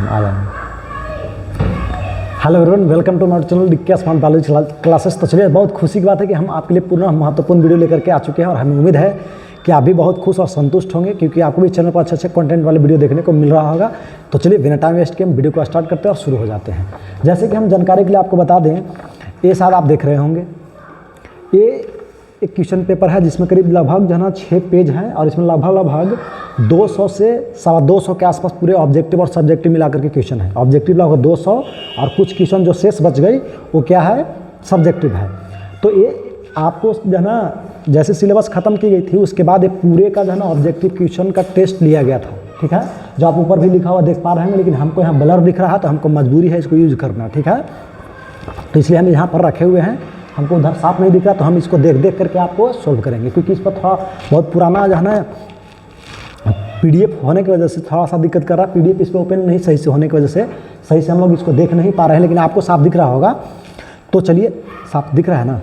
आ जाएंगे। Hello everyone, welcome to my channel डिक्की आसमान बायोलॉजी क्लासेस। तो चलिए, बहुत खुशी की बात है कि हम आपके लिए पूर्ण महत्वपूर्ण वीडियो लेकर के आ चुके हैं और हमें उम्मीद है कि आप भी बहुत खुश और संतुष्ट होंगे, क्योंकि आपको भी चैनल पर अच्छे कंटेंट वाले वीडियो देखने को मिल रहा होगा। तो चलिए, बिना टाइम वेस्ट के हम वीडियो को स्टार्ट करते हैं और शुरू हो जाते हैं। जैसे कि हम जानकारी के लिए आपको बता दें, ये शायद आप देख रहे होंगे, ये एक क्वेश्चन पेपर है जिसमें करीब लगभग जो है ना 6 पेज हैं और इसमें लगभग 200 से 225 के आसपास पूरे ऑब्जेक्टिव और सब्जेक्टिव मिलाकर के क्वेश्चन है। ऑब्जेक्टिव लगभग 200 और कुछ क्वेश्चन जो शेष बच गई वो क्या है, सब्जेक्टिव है। तो ये आपको जो है ना, जैसे सिलेबस ख़त्म की गई थी उसके बाद ये पूरे का जो है ना ऑब्जेक्टिव क्वेश्चन का टेस्ट लिया गया था। ठीक है, जो आप ऊपर भी लिखा हुआ देख पा रहे हैं, लेकिन हमको यहाँ ब्लर दिख रहा है तो हमको मजबूरी है इसको यूज करना। ठीक है, तो इसलिए हम यहाँ पर रखे हुए हैं, हमको उधर साफ नहीं दिख रहा तो हम इसको देख करके आपको सोल्व करेंगे, क्योंकि इस पर थोड़ा बहुत पुराना जो है ना पीडीएफ होने की वजह से थोड़ा सा दिक्कत कर रहा है। पीडीएफ इस पर ओपन नहीं सही से होने की वजह से सही से हम लोग इसको देख नहीं पा रहे हैं, लेकिन आपको साफ दिख रहा होगा। तो चलिए, साफ दिख रहा है ना,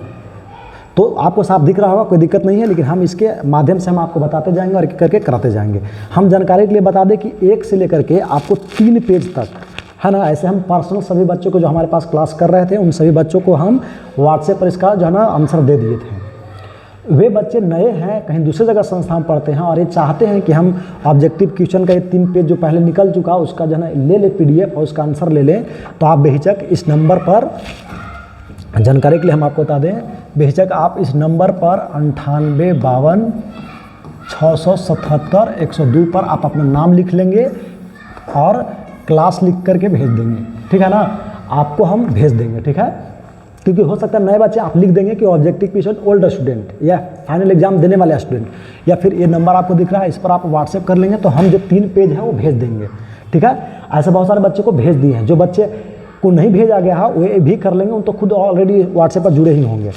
तो आपको साफ दिख रहा होगा, कोई दिक्कत नहीं है। लेकिन हम इसके माध्यम से हम आपको बताते जाएंगे और एक करके कराते जाएंगे। हम जानकारी के लिए बता दें कि 1 से लेकर के आपको 3 पेज तक है ना, ऐसे हम पर्सनल सभी बच्चों को जो हमारे पास क्लास कर रहे थे उन सभी बच्चों को हम व्हाट्सएप पर इसका जो है ना आंसर दे दिए थे। वे बच्चे नए हैं, कहीं दूसरे जगह संस्था में पढ़ते हैं और ये चाहते हैं कि हम ऑब्जेक्टिव क्वेश्चन का ये 3 पेज जो पहले निकल चुका उसका जो है ना ले ले पीडीएफ और उसका आंसर ले लें। तो आप बेहिचक इस नंबर पर, जानकारी के लिए हम आपको बता दें, बेहिचक आप इस नंबर पर 98 52 677 102 पर आप अपना नाम लिख लेंगे और क्लास लिख करके भेज देंगे। ठीक है ना, आपको हम भेज देंगे। ठीक है, क्योंकि हो सकता है नए बच्चे आप लिख देंगे कि ऑब्जेक्टिव क्वेश्चन ओल्ड स्टूडेंट या फाइनल एग्जाम देने वाले स्टूडेंट, या फिर ये नंबर आपको दिख रहा है इस पर आप व्हाट्सएप कर लेंगे तो हम जो 3 पेज है वो भेज देंगे। ठीक है, ऐसे बहुत सारे बच्चे को भेज दिए हैं। जो बच्चे को नहीं भेजा गया है वो भी कर लेंगे, उन तो खुद ऑलरेडी व्हाट्सएप पर जुड़े ही होंगे।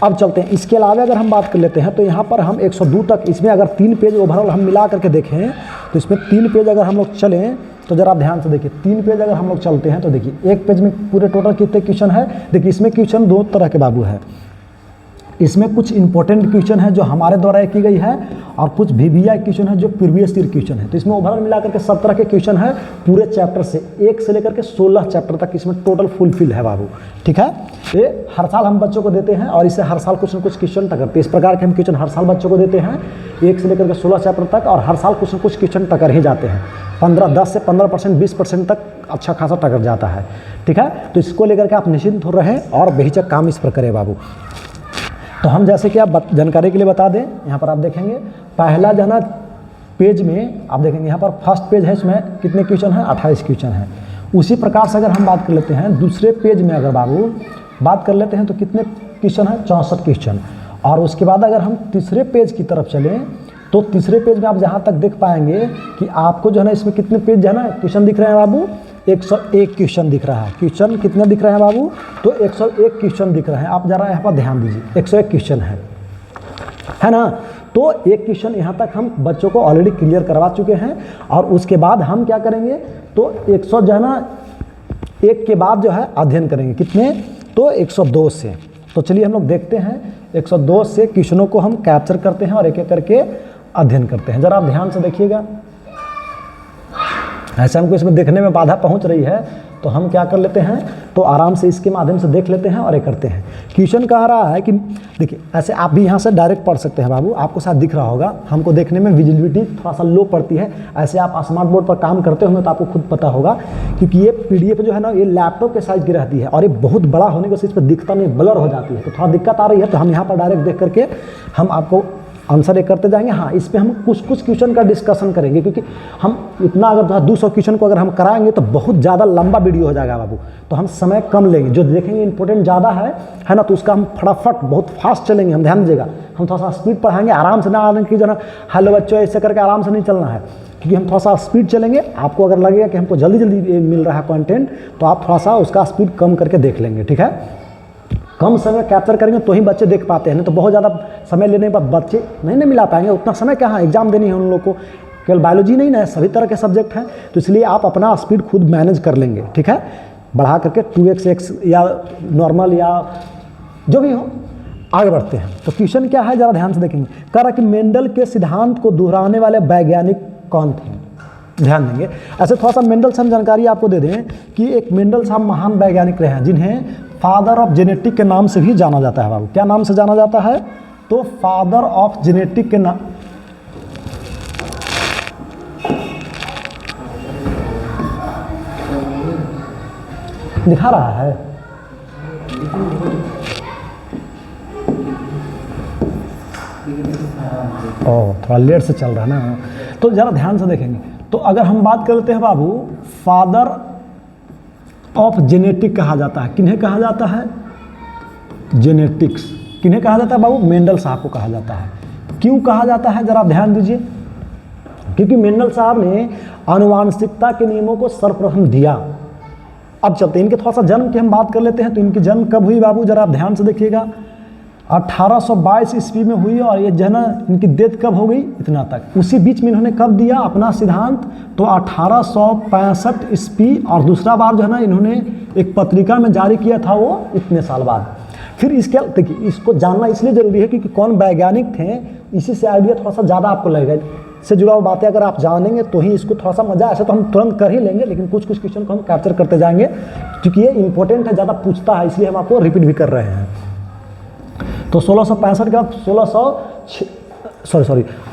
अब चलते हैं, इसके अलावा अगर हम बात कर लेते हैं तो यहाँ पर हम 102 तक, इसमें अगर 3 पेज ओवरऑल हम मिला करके देखें तो इसमें 3 पेज अगर हम लोग चलें तो जरा ध्यान से देखिए, 3 पेज अगर हम लोग चलते हैं तो देखिए एक पेज में पूरे टोटल कितने क्वेश्चन है। देखिए इसमें क्वेश्चन 2 तरह के बाबू है। इसमें कुछ इंपॉर्टेंट क्वेश्चन है जो हमारे द्वारा की गई है और कुछ VVI क्वेश्चन है जो प्रीवियस ईयर क्वेश्चन है। तो इसमें ओवरऑल मिला करके 17 के क्वेश्चन है पूरे चैप्टर से, 1 से लेकर के 16 चैप्टर तक इसमें टोटल फुलफिल है बाबू। ठीक है, ये हर साल हम बच्चों को देते हैं और इससे हर साल कुछ न कुछ क्वेश्चन टकरते हैं। इस प्रकार के हम क्वेश्चन हर साल बच्चों को देते हैं 1 से लेकर के 16 चैप्टर तक, और हर साल कुछ न कुछ क्वेश्चन टकर ही जाते हैं। 10 से 15% 20% तक अच्छा खासा टकर जाता है। ठीक है, तो इसको लेकर के आप निश्चिंत हो रहें और बेहिचक काम इस पर करें बाबू। तो हम जैसे कि आप जानकारी के लिए बता दें, यहाँ पर आप देखेंगे पहला जो है ना पेज में आप देखेंगे यहाँ पर फर्स्ट पेज है, इसमें कितने क्वेश्चन हैं, 28 क्वेश्चन हैं। उसी प्रकार से अगर हम बात कर लेते हैं दूसरे पेज में, अगर बाबू बात कर लेते हैं तो कितने क्वेश्चन हैं, 64 क्वेश्चन। और उसके बाद अगर हम तीसरे पेज की तरफ चलें तो तीसरे पेज में आप जहाँ तक देख पाएंगे कि आपको जो है ना इसमें कितने पेज जो है ना क्वेश्चन दिख रहे हैं बाबू, 101 क्वेश्चन दिख रहा है। क्वेश्चन कितने दिख रहे हैं बाबू, तो 101 क्वेश्चन दिख रहे हैं। आप जरा यहाँ पर ध्यान दीजिए, 101 क्वेश्चन है ना। तो एक क्वेश्चन यहाँ तक हम बच्चों को ऑलरेडी क्लियर करवा चुके हैं और उसके बाद हम क्या करेंगे, तो 100 जो है ना 1 के बाद जो है अध्ययन करेंगे, कितने, तो 102 से। तो चलिए हम लोग देखते हैं 102 से क्वेश्चनों को हम कैप्चर करते हैं और एक एक करके अध्ययन करते हैं। जरा आप ध्यान से देखिएगा, ऐसे हमको इसमें देखने में बाधा पहुंच रही है तो हम क्या कर लेते हैं, तो आराम से इसके माध्यम से देख लेते हैं और ये करते हैं। क्वेश्चन कह रहा है कि देखिए, ऐसे आप भी यहाँ से डायरेक्ट पढ़ सकते हैं बाबू, आपको शायद दिख रहा होगा, हमको देखने में विजिबिलिटी थोड़ा सा लो पड़ती है। ऐसे आप स्मार्ट बोर्ड पर काम करते होंगे तो आपको खुद पता होगा, क्योंकि ये PDF जो है ना ये लैपटॉप के साइज की रहती है और ये बहुत बड़ा होने की वजह से इस पर दिखता नहीं, ब्लर हो जाती है, तो थोड़ा दिक्कत आ रही है। तो हम यहाँ पर डायरेक्ट देख करके हम आपको आंसर एक करते जाएंगे। हाँ, इस पे हम कुछ क्वेश्चन का डिस्कशन करेंगे, क्योंकि हम इतना अगर 200 क्वेश्चन को अगर हम कराएंगे तो बहुत ज़्यादा लंबा वीडियो हो जाएगा बाबू। तो हम समय कम लेंगे, जो देखेंगे इंपॉर्टेंट ज़्यादा है ना, तो उसका हम फटाफट बहुत फास्ट चलेंगे। हम ध्यान दीजिएगा, हम थोड़ा सा स्पीड पढ़ाएंगे, आराम से ना आने की जो ना हेलो बच्चों ऐसे करके आराम से नहीं चलना है, क्योंकि हम थोड़ा सा स्पीड चलेंगे। आपको अगर लगेगा कि हमको जल्दी जल्दी मिल रहा है कंटेंट तो आप थोड़ा सा उसका स्पीड कम करके देख लेंगे। ठीक है, कम समय कैप्चर करेंगे तो ही बच्चे देख पाते हैं, नहीं तो बहुत ज़्यादा समय लेने के बाद बच्चे नहीं मिला पाएंगे। उतना समय कहाँ, एग्जाम देनी है उन लोग को, केवल बायोलॉजी नहीं ना, सभी तरह के सब्जेक्ट हैं, तो इसलिए आप अपना स्पीड खुद मैनेज कर लेंगे। ठीक है, बढ़ा करके 2x या नॉर्मल या जो भी हो, आगे बढ़ते हैं। तो क्वेश्चन क्या है, जरा ध्यान से देखेंगे। कह रहा कि मेंडल के सिद्धांत को दोहराने वाले वैज्ञानिक कौन थे। ध्यान देंगे। ऐसे थोड़ा सा मेंडल से हम जानकारी आपको दे दें कि एक मेंडल साहब महान वैज्ञानिक रहे हैं जिन्हें फादर ऑफ जेनेटिक के नाम से भी जाना जाता है बाबू। क्या नाम से जाना जाता है? तो फादर ऑफ जेनेटिक के नाम। दिखा रहा है? थोड़ा लेट से चल रहा है ना, तो ज़रा ध्यान से देखेंगे। तो अगर हम बात करते हैं बाबू, फादर ऑफ जेनेटिक कहा जाता है। किन्हें कहा जाता है? जेनेटिक्स। किन्हें कहा जाता है बाबू? मेंडल साहब को कहा जाता है। क्यों कहा जाता है ज़रा ध्यान दीजिए, क्योंकि मेंडल साहब ने आनुवांशिकता के नियमों को सर्वप्रथम दिया। अब चलते हैं इनके थोड़ा सा जन्म की हम बात कर लेते हैं। तो इनकी जन्म कब हुई बाबू? जरा आप ध्यान से देखिएगा, 1822 ईस्वी में हुई। और ये जो है ना, इनकी डेथ कब हो गई? इतना तक। उसी बीच में इन्होंने कब दिया अपना सिद्धांत? तो 1865 ईस्वी। और दूसरा बार जो है ना, इन्होंने एक पत्रिका में जारी किया था, वो इतने साल बाद। फिर इसके देखिए, इसको जानना इसलिए जरूरी है क्योंकि कौन वैज्ञानिक थे, इसी से आइडिया थोड़ा सा ज़्यादा आपको लगेगा। से जुड़ा हुआ बातें अगर आप जानेंगे तो ही इसको थोड़ा सा मजा। ऐसे तो हम तुरंत कर ही लेंगे, लेकिन कुछ कुछ क्वेश्चन को हम कैप्चर करते जाएंगे क्योंकि ये इंपॉर्टेंट है, ज़्यादा पूछता है, इसलिए हम आपको रिपीट भी कर रहे हैं। तो 1665 के बाद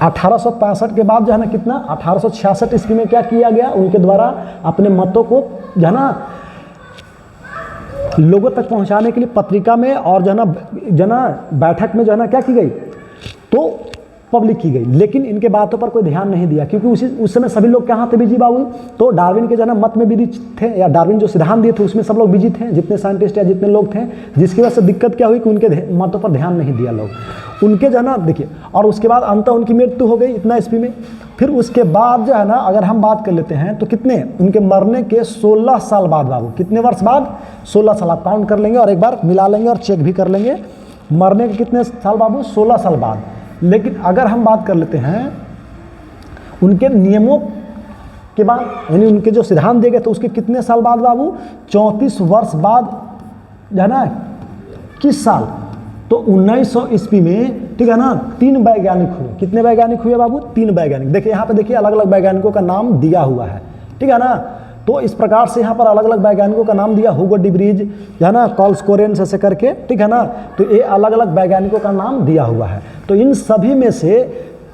1865 के बाद जो है ना, कितना 1866 ईस्वी में क्या किया गया? उनके द्वारा अपने मतों को जो है ना लोगों तक पहुंचाने के लिए पत्रिका में और जो है ना बैठक में जो है ना क्या की गई? तो पब्लिक की गई। लेकिन इनके बातों पर कोई ध्यान नहीं दिया क्योंकि उस समय सभी लोग कहाँ थे बिजी बाबू? तो डार्विन के जो है ना मत में बिजी थे, या डार्विन जो सिद्धांत दिए थे उसमें सब लोग बिजी थे, जितने साइंटिस्ट या जितने लोग थे। जिसकी वजह से दिक्कत क्या हुई कि उनके मतों पर ध्यान नहीं दिया लोग, उनके जो है ना देखिए। और उसके बाद अंततः उनकी मृत्यु हो गई इतना ईस्वी में। फिर उसके बाद जो है ना, अगर हम बात कर लेते हैं तो कितने उनके मरने के 16 साल बाद बाबू, कितने वर्ष बाद? 16 साल। आप काउंट कर लेंगे और एक बार मिला लेंगे और चेक भी कर लेंगे। मरने के कितने साल बाबू? 16 साल बाद। लेकिन अगर हम बात कर लेते हैं उनके नियमों के बाद, यानी उनके जो सिद्धांत दिए गए थे उसके कितने साल बाद बाबू? 34 वर्ष बाद जो है ना। किस साल? तो 1900 ईस्वी में, ठीक है ना, 3 वैज्ञानिक हुए। कितने वैज्ञानिक हुए बाबू? 3 वैज्ञानिक। देखिए यहाँ पे देखिए अलग अलग वैज्ञानिकों का नाम दिया हुआ है, ठीक है ना। तो इस प्रकार से यहाँ पर अलग अलग वैज्ञानिकों का नाम दिया, हुगो डिब्रीज जो है ना, कॉल्स कोरेंस ऐसे करके, ठीक है ना। तो ये अलग अलग वैज्ञानिकों का नाम दिया हुआ है। तो इन सभी में से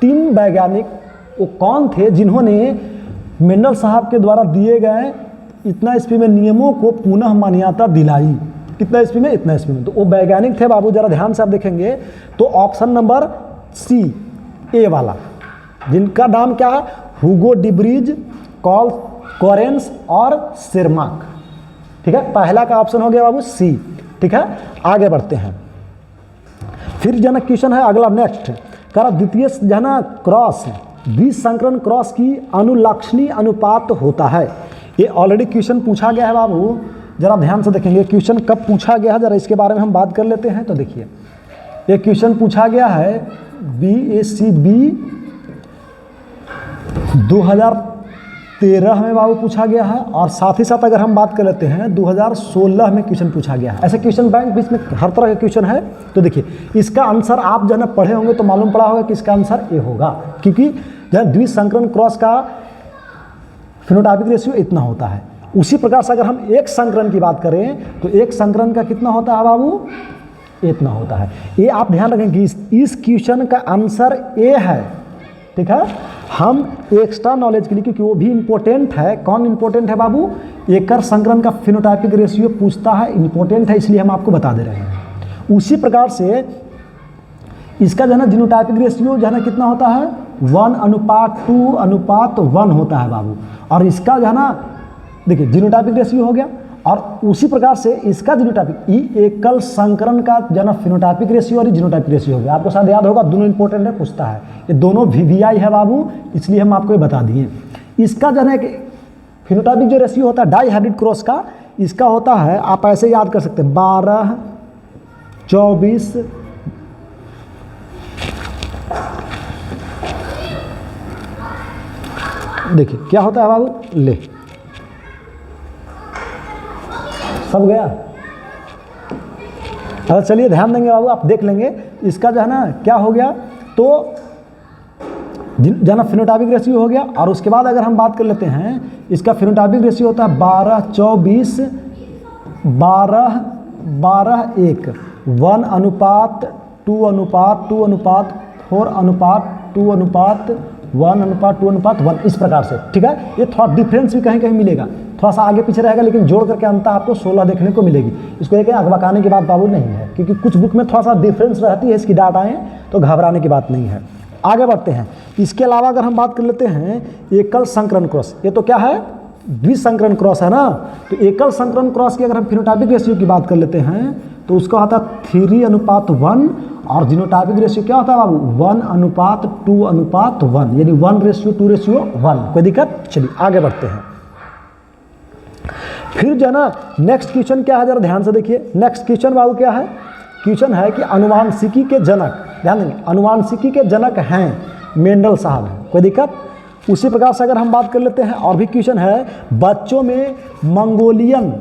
3 वैज्ञानिक वो कौन थे जिन्होंने मेंडल साहब के द्वारा दिए गए इतना ईस्वी में नियमों को पुनः मान्यता दिलाई? कितना ईस्वी में? इतना ईस्वी में। तो वो वैज्ञानिक थे बाबू, जरा ध्यान से आप देखेंगे तो ऑप्शन नंबर सी, ए वाला, जिनका नाम क्या है? हुगो डिब्रीज, कॉल्स कोरेंस और शेरमार्क, ठीक है। पहला का ऑप्शन हो गया बाबू सी, ठीक है। आगे बढ़ते हैं। फिर जो ना क्वेश्चन है अगला नेक्स्ट, करा द्वितीय जो है ना क्रॉस, द्विसंकरण क्रॉस की अनुलक्षणीय अनुपात होता है। ये ऑलरेडी क्वेश्चन पूछा गया है बाबू, जरा ध्यान से देखेंगे क्वेश्चन कब पूछा गया है, जरा इसके बारे में हम बात कर लेते हैं। तो देखिए ये क्वेश्चन पूछा गया है BACB 2013 में बाबू पूछा गया है। और साथ ही साथ अगर हम बात कर लेते हैं 2016 में क्वेश्चन पूछा गया है। ऐसे क्वेश्चन बैंक बीच में हर तरह का क्वेश्चन है। तो देखिए इसका आंसर आप जो है ना पढ़े होंगे तो मालूम पड़ा होगा कि इसका आंसर ए होगा, क्योंकि जो है द्विसंकरण क्रॉस का फिनोटाइपिक रेशियो इतना होता है। उसी प्रकार से अगर हम एक संकरण की बात करें तो एक संकरण का कितना होता है बाबू? इतना होता है। ये आप ध्यान रखें कि इस क्वेश्चन का आंसर ए है, ठीक है। हम एक्स्ट्रा नॉलेज के लिए, क्योंकि वो भी इंपॉर्टेंट है। कौन इंपॉर्टेंट है बाबू? एकर संकरण का फिनोटाइपिक रेशियो पूछता है, इंपॉर्टेंट है, इसलिए हम आपको बता दे रहे हैं। उसी प्रकार से इसका जो है ना जीनोटाइपिक रेशियो जो है ना कितना होता है? 1:2:1 होता है बाबू। और इसका जो है ना देखिए जीनोटाइपिक रेशियो हो गया। और उसी प्रकार से इसका जीनोटाइपिक एकल संकरण का जो है ना फिनोटाइपिक रेशियो और जीनोटाइपिक रेशियो हो गया। आपको शायद याद होगा, दोनों इंपॉर्टेंट है, पूछता है। ये दोनों VVI है बाबू, इसलिए हम आपको ये बता दिए। इसका जो है ना फिनोटाइपिक जो रेशियो होता है डाई हाइब्रिड क्रॉस का, इसका होता है, आप ऐसे याद कर सकते हैं, 12:24 देखिए क्या होता है बाबू, ले सब गया। अच्छा चलिए ध्यान देंगे बाबू, आप देख लेंगे इसका जो है ना क्या हो गया। तो जाना फिनोटाइपिक रेशियो हो गया। और उसके बाद अगर हम बात कर लेते हैं, इसका फिनोटाइपिक रेशियो होता है 12-24 12-1 1:2:4:2:1:1 इस प्रकार से, ठीक है। ये थोड़ा डिफरेंस भी कहीं कहीं मिलेगा, थोड़ा सा आगे पीछे रहेगा, लेकिन जोड़ करके अंततः आपको 16 देखने को मिलेगी। इसको एक अकबकाने की बात बाबू नहीं है, क्योंकि कुछ बुक में थोड़ा सा डिफरेंस रहती है इसकी डाटाएं, तो घबराने की बात नहीं है। आगे बढ़ते हैं। इसके अलावा अगर हम बात कर लेते हैं एकल संकरण क्रॉस, ये तो क्या है, द्विसंकरण क्रॉस है ना। तो एकल संकरण क्रॉस की अगर हम फिनोटाइपिक रेशियो की बात कर लेते हैं तो उसका होता है 3:1, और जीनोटाइपिक रेशियो क्या होता है बाबू 1:2:1, यानी 1:2:1। कोई दिक्कत? चलिए आगे बढ़ते हैं। फिर जो है ना नेक्स्ट क्वेश्चन क्या है, जरा ध्यान से देखिए। नेक्स्ट क्वेश्चन बाबू क्या है, क्वेश्चन है कि अनुवांशिकी के जनक, ध्यान देंगे, अनुवांशिकी के जनक हैं मेंडल साहब हैं। कोई दिक्कत? उसी प्रकार से अगर हम बात कर लेते हैं, और भी क्वेश्चन है, बच्चों में मंगोलियन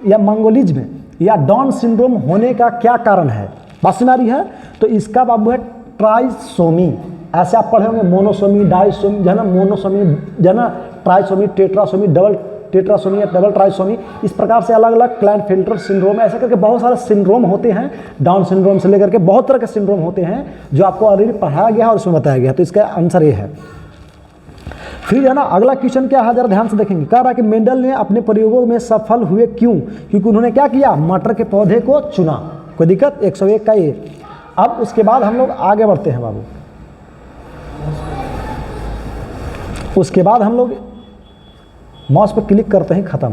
या मंगोलिज्म या डाउन सिंड्रोम होने का क्या कारण है? बात सुना रही है? तो इसका बाबू है ट्राइसोमी। ऐसे आप पढ़े होंगे, मोनोसोमी, डाइसोमी, जो है ना, मोनोसोमी, जो है ना, ट्राइसोमी, टेट्रासोमी, डबल टेट्रासोमी या डबल ट्राइसोमी, इस प्रकार से अलग अलग क्लाइनफेल्टर सिंड्रोम, ऐसे करके बहुत सारे सिंड्रोम होते हैं। डाउन सिंड्रोम से लेकर के बहुत तरह के सिंड्रोम होते हैं जो आपको ऑलरेडी पढ़ाया गया है और उसमें बताया गया है। तो इसका आंसर ये है। फिर है ना अगला क्वेश्चन क्या है, जरा ध्यान से देखेंगे। कह रहा है कि मेंडल ने अपने प्रयोगों में सफल हुए क्यों? क्योंकि उन्होंने क्या किया, मटर के पौधे को चुना। कोई दिक्कत? 101 का ये। अब उसके बाद हम लोग आगे बढ़ते हैं बाबू। उसके बाद हम लोग माउस पर क्लिक करते हैं, खत्म।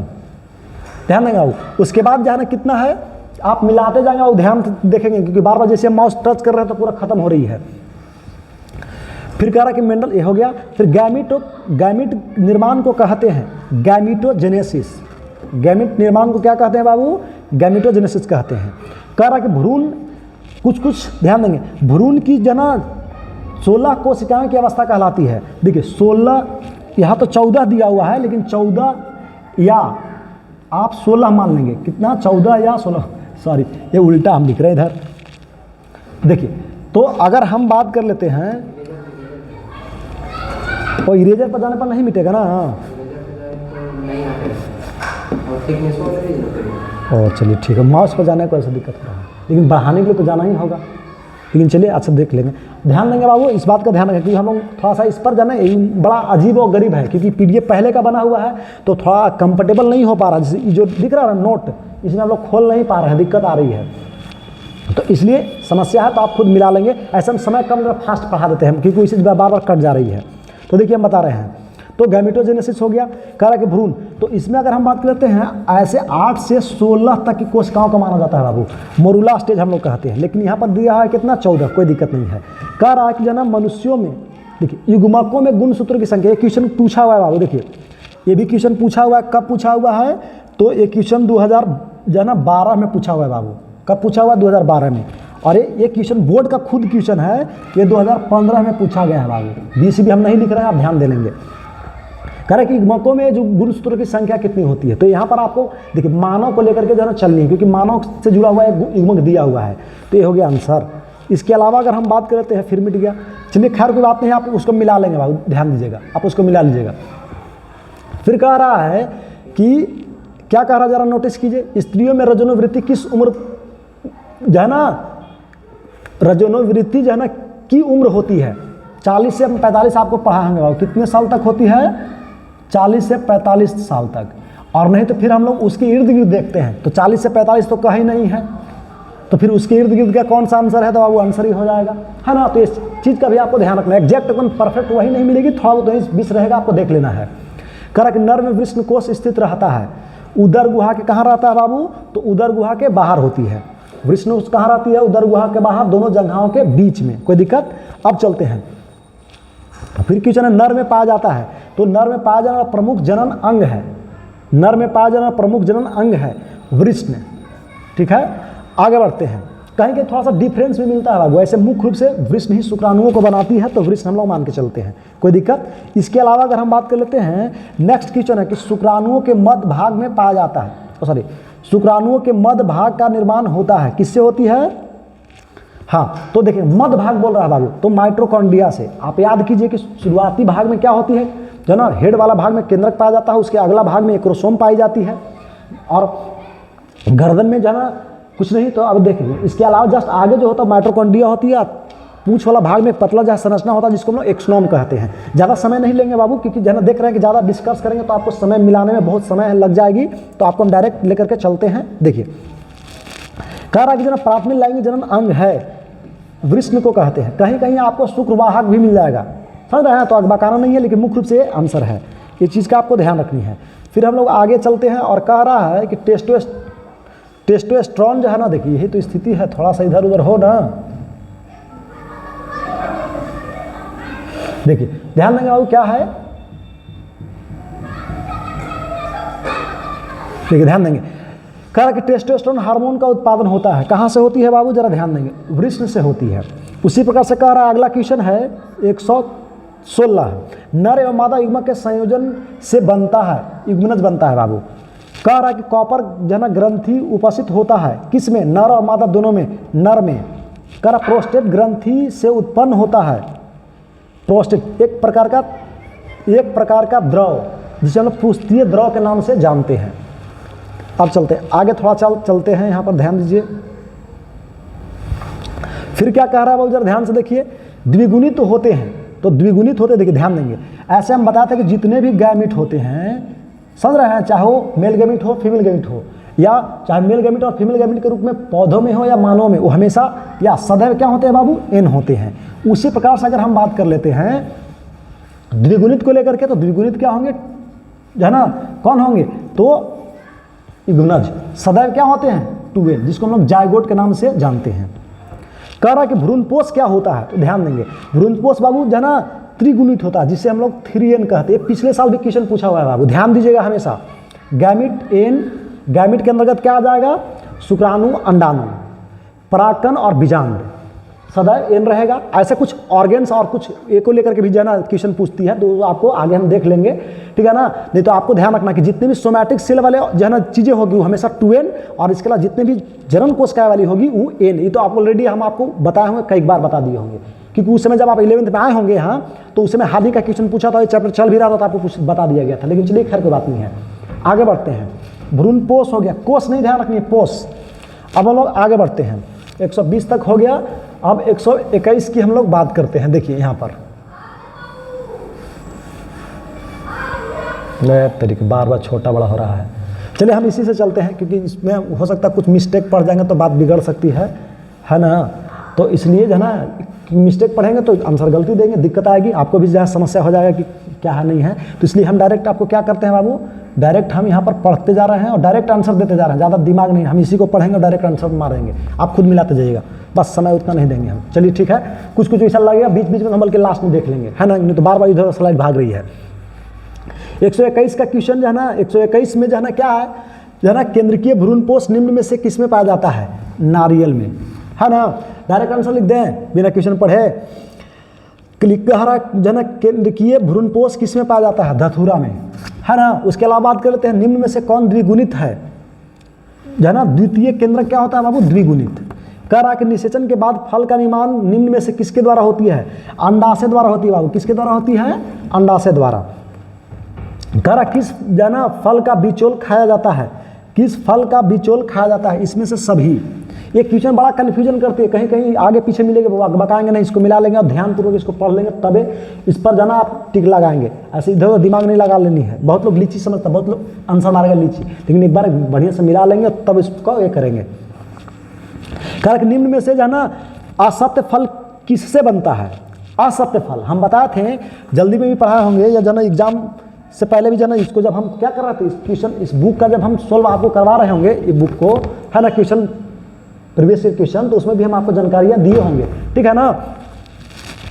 ध्यान देंगे बाबू। उसके बाद जो है ना कितना है, आप मिलाते जाएंगे और ध्यान से देखेंगे, क्योंकि बार बार जैसे हम माउस टच कर रहे हैं तो पूरा खत्म हो रही है। फिर कह रहा है कि मेंडल, ये हो गया। फिर गैमीट निर्माण को कहते हैं गैमीटोजेनेसिस। गैमीट निर्माण को क्या कहते हैं बाबू? गैमीटोजेनेसिस कहते हैं। कह रहा है कि भ्रूण, कुछ ध्यान देंगे, भ्रूण की जना 16 कोशिकाएं की अवस्था कहलाती है। देखिए 16, यहाँ तो 14 दिया हुआ है, लेकिन 14 या आप 16 मान लेंगे। कितना? 14 या 16, सॉरी ये उल्टा हम लिख रहे हैं इधर। देखिए तो अगर हम बात कर लेते हैं, और इरेजर पर जाने पर नहीं मिटेगा ना। और चलिए ठीक है, माउस पर जाने को ऐसा दिक्कत हो रहा है, लेकिन बढ़ाने के लिए तो जाना ही होगा। लेकिन चलिए अच्छा देख लेंगे। ध्यान देंगे बाबू, इस बात का ध्यान रखें, क्योंकि हम लोग थोड़ा सा इस पर जाना बड़ा अजीब और गरीब है, क्योंकि PDF पहले का बना हुआ है तो थोड़ा कंफर्टेबल नहीं हो पा रहा। जैसे जो दिख रहा है नोट, इसमें हम लोग खोल नहीं पा रहे हैं, दिक्कत आ रही है, तो इसलिए समस्या है। तो आप खुद मिला लेंगे, ऐसा हम समय कम फास्ट पढ़ा देते हैं, क्योंकि इसी बार बार कट जा रही है। तो देखिए हम बता रहे हैं, तो गैमीटोजेनेसिस हो गया। कह रहा है कि भ्रूण, तो इसमें अगर हम बात कर लेते हैं, ऐसे 8 से 16 तक की कोशिकाओं का माना जाता है बाबू, मोरुला स्टेज हम लोग कहते हैं। लेकिन यहाँ पर दिया है कितना? 14। कोई दिक्कत नहीं है। कह रहा है कि जना मनुष्यों में, देखिए युग्मकों में गुणसूत्र की संख्या, ये क्वेश्चन पूछा हुआ है बाबू। देखिए ये भी क्वेश्चन पूछा हुआ है। कब पूछा हुआ है? तो ये क्वेश्चन 2012 में पूछा हुआ है बाबू। कब पूछा हुआ? 2012 में। और ये क्वेश्चन बोर्ड का खुद क्वेश्चन है, ये 2015 में पूछा गया है बाबू। BC भी हम नहीं लिख रहे हैं, आप ध्यान दे लेंगे। कह रहे कि युग्मकों में जो गुणसूत्र की संख्या कितनी होती है, तो यहाँ पर आपको देखिए मानव को लेकर के जो है ना चलनी है, क्योंकि मानव से जुड़ा हुआ एक युग्मक दिया हुआ है। तो ये हो गया आंसर। इसके अलावा अगर हम बात करते हैं, फिर मिट गया। चलिए खैर कोई बात नहीं, आप उसको मिला लेंगे बाबू, ध्यान दीजिएगा, आप उसको मिला लीजिएगा। फिर कह रहा है कि क्या कह रहा है, जरा नोटिस कीजिए। स्त्रियों में रजोनोवृत्ति किस उम्र, जो है ना, रजोनोवृत्ति जो है ना की उम्र होती है? 40 से 45 आपको पढ़ाएंगे बाबू। कितने साल तक होती है? 40 से 45 साल तक। और नहीं तो फिर हम लोग उसके इर्द गिर्द देखते हैं, तो 40 से 45 तो कहीं नहीं है, तो फिर उसके इर्द गिर्द का कौन सा आंसर है? तो बाबू आंसर ही हो जाएगा, है ना। तो इस चीज़ का भी आपको ध्यान रखना है। एग्जैक्ट एकदम परफेक्ट वही नहीं मिलेगी, थोड़ा बहुत बीच रहेगा, आपको देख लेना है। कह रहा कि नर में वृषण कोश स्थित रहता है, उदर गुहा के कहाँ रहता है बाबू? तो उदर गुहा के बाहर होती है। वृषण कहाँ रहती है? उदर गुहा के बाहर, दोनों जगहों के बीच में। कोई दिक्कत? अब चलते हैं। फिर क्वेश्चन है, नर में पाया जाता है, तो नर में पाया जाने वाला प्रमुख जनन अंग है, नर में पाया जाने वाला प्रमुख जनन अंग है वृषण। ठीक है, आगे बढ़ते हैं। कहीं के थोड़ा सा डिफरेंस भी मिलता है बाबू। ऐसे मुख्य रूप से वृषण ही शुक्राणुओं को बनाती है, तो वृषण हम लोग मान के चलते हैं, कोई दिक्कत। इसके अलावा अगर हम बात कर लेते हैं, नेक्स्ट क्वेश्चन है कि शुक्राणुओं के मध्य भाग में पाया जाता है, शुक्राणुओं के मध्य भाग का निर्माण होता है, किससे होती है? हाँ, तो देखिए मध्य भाग बोल रहा है बाबू, तो माइटोकॉन्ड्रिया से आप याद कीजिए कि शुरुआती भाग में क्या होती है, जो ना हेड वाला भाग में केंद्रक पाया जाता है, उसके अगला भाग में एक्रोसोम पाई जाती है, और गर्दन में जो है ना कुछ नहीं। तो अब देखिए इसके अलावा जस्ट आगे जो होता है माइटोकॉन्ड्रिया होती है, पूंछ वाला भाग में पतला जहाँ संरचना होता है जिसको हम लोग एक्सोनोम कहते हैं। ज़्यादा समय नहीं लेंगे बाबू, क्योंकि जना देख रहे हैं कि ज़्यादा डिस्कस करेंगे तो आपको समय मिलाने में बहुत समय लग जाएगी, तो आपको हम डायरेक्ट लेकर के चलते हैं। देखिए कह रहा है कि जना प्राथमिक लैंगिक जनन अंग है, वृष्ण को कहते हैं। कहीं कहीं आपको शुक्रवाहक भी मिल जाएगा, समझ रहे हैं, तो अगबाकाना नहीं है, लेकिन मुख्य रूप से ये आंसर है, ये चीज़ का आपको ध्यान रखनी है। फिर हम लोग आगे चलते हैं और कह रहा है कि टेस्टोस्टेरोन जो है ना, देखिए यही तो स्थिति है, थोड़ा सा इधर उधर हो ना। देखिए ध्यान देंगे बाबू क्या है, देखिए ध्यान देंगे, कह रहा है कि टेस्टोस्टेरोन हार्मोन का उत्पादन होता है, कहाँ से होती है बाबू, जरा ध्यान देंगे, वृषण से होती है। उसी प्रकार से कह रहा है, अगला क्वेश्चन है 116, नर एवं मादा युग्मक के संयोजन से बनता है, युग्मनज बनता है बाबू। कह रहा है कि कॉपर जना ग्रंथि उपस्थित होता है किसमें, नर और मादा दोनों में, नर में। कह रहा प्रोस्टेट ग्रंथि से उत्पन्न होता है, प्रोस्टेट एक प्रकार का द्रव जिसे हम लोग पृष्ठीय द्रव के नाम से जानते हैं। अब चलते हैं आगे, थोड़ा चलते हैं, यहाँ पर ध्यान दीजिए। फिर क्या कह रहा है बाबू, जरा ध्यान से देखिए, द्विगुणित तो होते हैं, तो द्विगुणित होते, देखिए ध्यान देंगे, ऐसे हम बताते हैं कि जितने भी गैमिट होते हैं, समझ रहे हैं, चाहे वो मेल गैमिट हो फीमेल गैमिट हो, या चाहे मेल गैमिट और फीमेल गैमिट के रूप में पौधों में हो या मानव में, वो हमेशा या सदैव क्या होते हैं बाबू, एन होते हैं। उसी प्रकार से अगर हम बात कर लेते हैं द्विगुणित को लेकर के, तो द्विगुणित क्या होंगे, है ना, कौन होंगे, तो युग्मनज सदैव क्या होते हैं, 2n, जिसको हम लोग जायगोट के नाम से जानते हैं। कह रहा है कि भ्रूणपोष क्या होता है, तो ध्यान देंगे, भ्रूणपोष बाबू जो ना त्रिगुणित होता है, जिसे हम लोग 3n कहते हैं। पिछले साल भी क्वेश्चन पूछा हुआ है बाबू, ध्यान दीजिएगा हमेशा। गैमिट एन, गैमिट के अंतर्गत क्या आ जाएगा, शुक्राणु, अंडाणु, परागकण और बीजांड, सदैव एन रहेगा। ऐसे कुछ ऑर्गेन्स और कुछ ए को लेकर के भी जो है ना क्वेश्चन पूछती है, तो आपको आगे हम देख लेंगे, ठीक है ना। नहीं तो आपको ध्यान रखना कि जितने भी सोमैटिक सेल वाले जो है ना चीज़ें होगी वो हमेशा 2n, और इसके अलावा जितने भी जनन कोशिकाएं वाली होगी वो n। ये तो आपको ऑलरेडी हम आपको बताए होंगे, कई बार बता दिए होंगे, क्योंकि उस समय जब आप 11th में आए होंगे यहाँ, तो उस समय हादी का क्वेश्चन पूछा था, चैप्टर चल भी रहा था, तो आपको कुछ बता दिया गया था। लेकिन चलिए खैर कोई बात नहीं है, आगे बढ़ते हैं। भ्रूणपोष हो गया, कोष नहीं ध्यान रखनी है, पोष। अब हम लोग आगे बढ़ते हैं, 120 तक हो गया। अब 121 की हम लोग बात करते हैं। देखिए यहाँ पर तरीके बार बार छोटा बड़ा हो रहा है। चलिए हम इसी से चलते हैं, क्योंकि इसमें हो सकता है कुछ मिस्टेक पड़ जाएंगे तो बात बिगड़ सकती है ना। तो इसलिए जो है ना मिस्टेक पढ़ेंगे तो आंसर गलती देंगे, दिक्कत आएगी, आपको भी जो है समस्या हो जाएगा कि क्या है नहीं है। तो इसलिए हम डायरेक्ट आपको क्या करते हैं बाबू, डायरेक्ट हम यहाँ पर पढ़ते जा रहे हैं और डायरेक्ट आंसर देते जा रहे हैं, ज़्यादा दिमाग नहीं, हम इसी को पढ़ेंगे और डायरेक्ट आंसर मारेंगे, आप खुद मिलाते जाइएगा, बस समय उतना नहीं देंगे हम। चलिए ठीक है, कुछ कुछ ऐसा लगेगा बीच बीच में हम बल्कि लास्ट में देख लेंगे, है ना, नहीं तो बार बार इधर स्लाइड भाग रही है। 121 का क्वेश्चन जो है ना, 121 में जो है ना क्या है, जो है ना केंद्रीय भ्रूणपोष निम्न में से किस में पाया जाता है, नारियल में, है ना। डायरेक्ट आंसर लिख दें बिना क्वेश्चन पढ़े। क्लिक जो है ना केंद्रीय भ्रूणपोष किस में पाया जाता है, धतूरा में, है ना। उसके अलावा बात कर लेते हैं निम्न में से कौन द्विगुणित है, जो है ना द्वितीय केंद्र क्या होता है बाबू, द्विगुणित। कह रहा कि निषेचन के बाद फल का निर्माण निम्न में से किसके द्वारा होती है, अंडाशय द्वारा होती है बाबू, किसके द्वारा होती है, अंडाशय द्वारा। कह रहा किस जो है ना फल का बिचौल खाया जाता है, किस फल का बिचौल खाया जाता है, इसमें से सभी। ये क्वेश्चन बड़ा कन्फ्यूजन करती है, कहीं कहीं आगे पीछे मिलेंगे, बताएंगे नहीं, इसको मिला लेंगे और ध्यानपूर्वक इसको पढ़ लेंगे, तबे इस पर जाना आप टिक लगाएंगे, ऐसे इधर उधर दिमाग नहीं लगा लेनी है। बहुत लोग लीची समझता, बहुत लोग आंसर मारेगा लीची, लेकिन एक बार बढ़िया से मिला लेंगे तब इसको ये करेंगे। कारण निम्न में से जो है ना असत्य फल किससे बनता है, असत्य फल हम बताए थे, जल्दी में भी पढ़ाए होंगे या जो एग्जाम से पहले भी जाना, इसको जब हम क्या कर रहे थे, इस क्वेश्चन इस बुक का जब हम सोल्व आपको करवा रहे होंगे, ये बुक को, है ना, क्वेश्चन प्रीवियस क्वेश्चन, तो उसमें भी हम आपको जानकारियाँ दिए होंगे, ठीक है ना।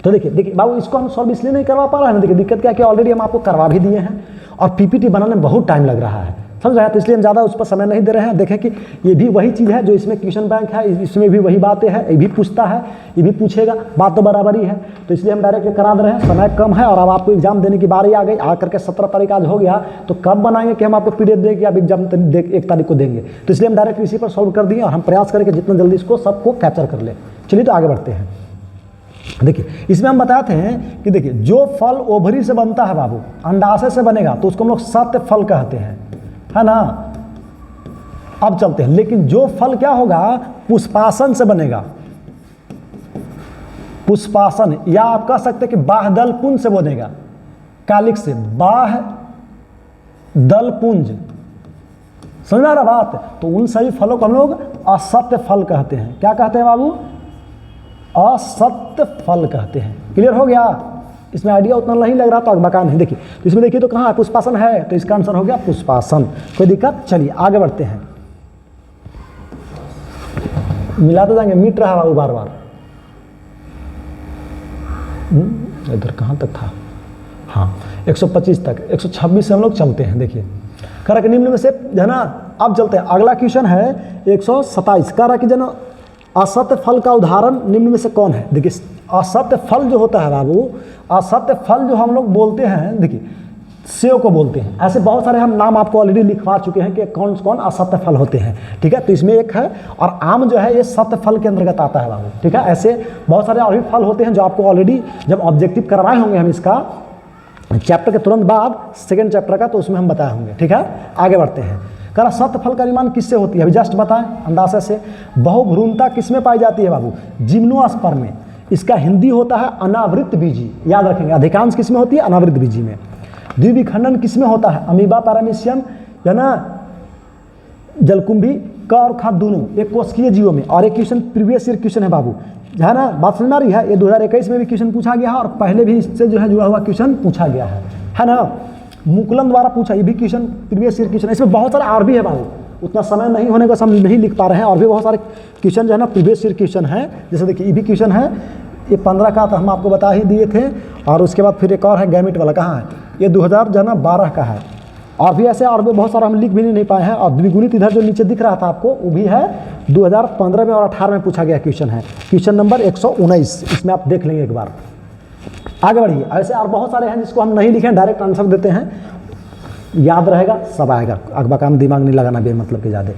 तो देखिए बाबू, इसको हम सॉल्व इसलिए नहीं करवा पा रहे हैं, देखिए दिक्कत क्या है कि ऑलरेडी हम आपको करवा भी दिए हैं और पीपीटी बनाने में बहुत टाइम लग रहा है, समझ रहे हैं। तो इसलिए हम ज़्यादा उस पर समय नहीं दे रहे हैं। देखें कि ये भी वही चीज़ है जो इसमें क्वेश्चन बैंक है, इसमें भी वही बातें हैं, ये भी पूछता है, ये भी पूछेगा, बात तो बराबर ही है। तो इसलिए हम डायरेक्ट करा दे रहे हैं, समय कम है और अब आपको एग्जाम देने की बारी आ गई, आकर के 17 तारीख आज हो गया, तो कब बनाएंगे कि हम आपको पीडीएफ दें कि आप एग्जाम 1 तारीख को देंगे। तो इसलिए हम डायरेक्ट इसी पर सॉल्व कर दिए और हम प्रयास करें कि जितना जल्दी इसको सबको कैप्चर कर ले। चलिए तो आगे बढ़ते हैं। देखिए इसमें हम बताते हैं कि देखिए जो फल ओवरी से बनता है बाबू, अंडाशय से बनेगा तो उसको हम लोग सत्य फल कहते हैं, है ना। अब चलते हैं, लेकिन जो फल क्या होगा, पुष्पासन से बनेगा, पुष्पासन, या आप कह सकते हैं कि बाह्यदलपुंज से बनेगा, कालिक से, बाह्यदलपुंज, समझ में आ रहा बात। तो उन सभी फलों को हम लोग असत्य फल कहते हैं। क्या कहते हैं बाबू, असत्य फल कहते हैं। क्लियर हो गया, इसमें आइडिया उतना नहीं लग रहा तो बका नहीं। देखिए तो इसमें देखिए तो कहाँ है, पुष्पासन है, तो इसका आंसर हो गया पुष्पासन। कोई दिक्कत, चलिए आगे बढ़ते हैं। मिलाते जाएंगे, मिट रहा बाबू बार बार। इधर कहाँ तक था, हाँ 125 तक, 126 से हम लोग चलते हैं। देखिए कह रहा कि निम्न में से है ना, अब चलते हैं, अगला क्वेश्चन है 127। कह रहा कि जना असत्य फल का उदाहरण निम्न में से कौन है। देखिए असत्य फल जो होता है बाबू, असत्य फल जो हम लोग बोलते हैं, देखिए सेव को बोलते हैं। ऐसे बहुत सारे हम नाम आपको ऑलरेडी लिखवा चुके हैं कि कौन कौन असत्य फल होते हैं, ठीक है। तो इसमें एक है, और आम जो है ये सत्य फल के अंतर्गत आता है बाबू, ठीक है। ऐसे बहुत सारे और भी फल होते हैं जो आपको ऑलरेडी जब ऑब्जेक्टिव करवाए होंगे हम इसका चैप्टर के तुरंत बाद, सेकेंड चैप्टर का, तो उसमें हम बताए होंगे, ठीक है। आगे बढ़ते हैं। कह रहा सत्य फल का निर्माण किससे होती है, अभी जस्ट बताएं, अंडाशय से। बहुभ्रूणता किसमें पाई जाती है बाबू, जिम्नोस्पर्म में। इसका हिंदी होता है अनावृत बीजी, याद रखेंगे, अधिकांश किसमें होती है, अनावृत बीजी में। द्विविखंडन किसमें होता है, अमीबा, पैरामीशियम, है ना, जलकुंभी, क और ख दोनों, एक कोशिकीय जीवों में। और एक क्वेश्चन प्रीवियस ईयर क्वेश्चन है बाबू, है ना, बात समझ में आ रही है। ये 2021 में भी क्वेश्चन पूछा गया है और पहले भी इससे जो है जुड़ा हुआ क्वेश्चन पूछा गया है ना। मुकुलन द्वारा पूछा, ये भी क्वेश्चन प्रीवियस ईयर क्वेश्चन। इसमें बहुत सारे और भी है बाबू, उतना समय नहीं होने का हम नहीं लिख पा रहे हैं, और भी बहुत सारे क्वेश्चन जो है ना प्रीवियस ईयर क्वेश्चन है। जैसे देखिए ये भी क्वेश्चन है, ये 15 का था, हम आपको बता ही दिए थे। और उसके बाद फिर एक और है गैमिट वाला, कहाँ है, ये 2012 का है। और भी ऐसे और भी बहुत सारा हम लिख भी नहीं पाए हैं। और द्विगुणित इधर जो नीचे दिख रहा था आपको, वो भी है 2015 में और 18 में पूछा गया क्वेश्चन है, क्वेश्चन नंबर 119। इसमें आप देख लेंगे एक बार। आगे बढ़िए, ऐसे और बहुत सारे हैं जिसको हम नहीं लिखे, डायरेक्ट आंसर देते हैं, याद रहेगा, सब आएगा, अकबका में दिमाग नहीं लगाना बेमतलब के ज़्यादा।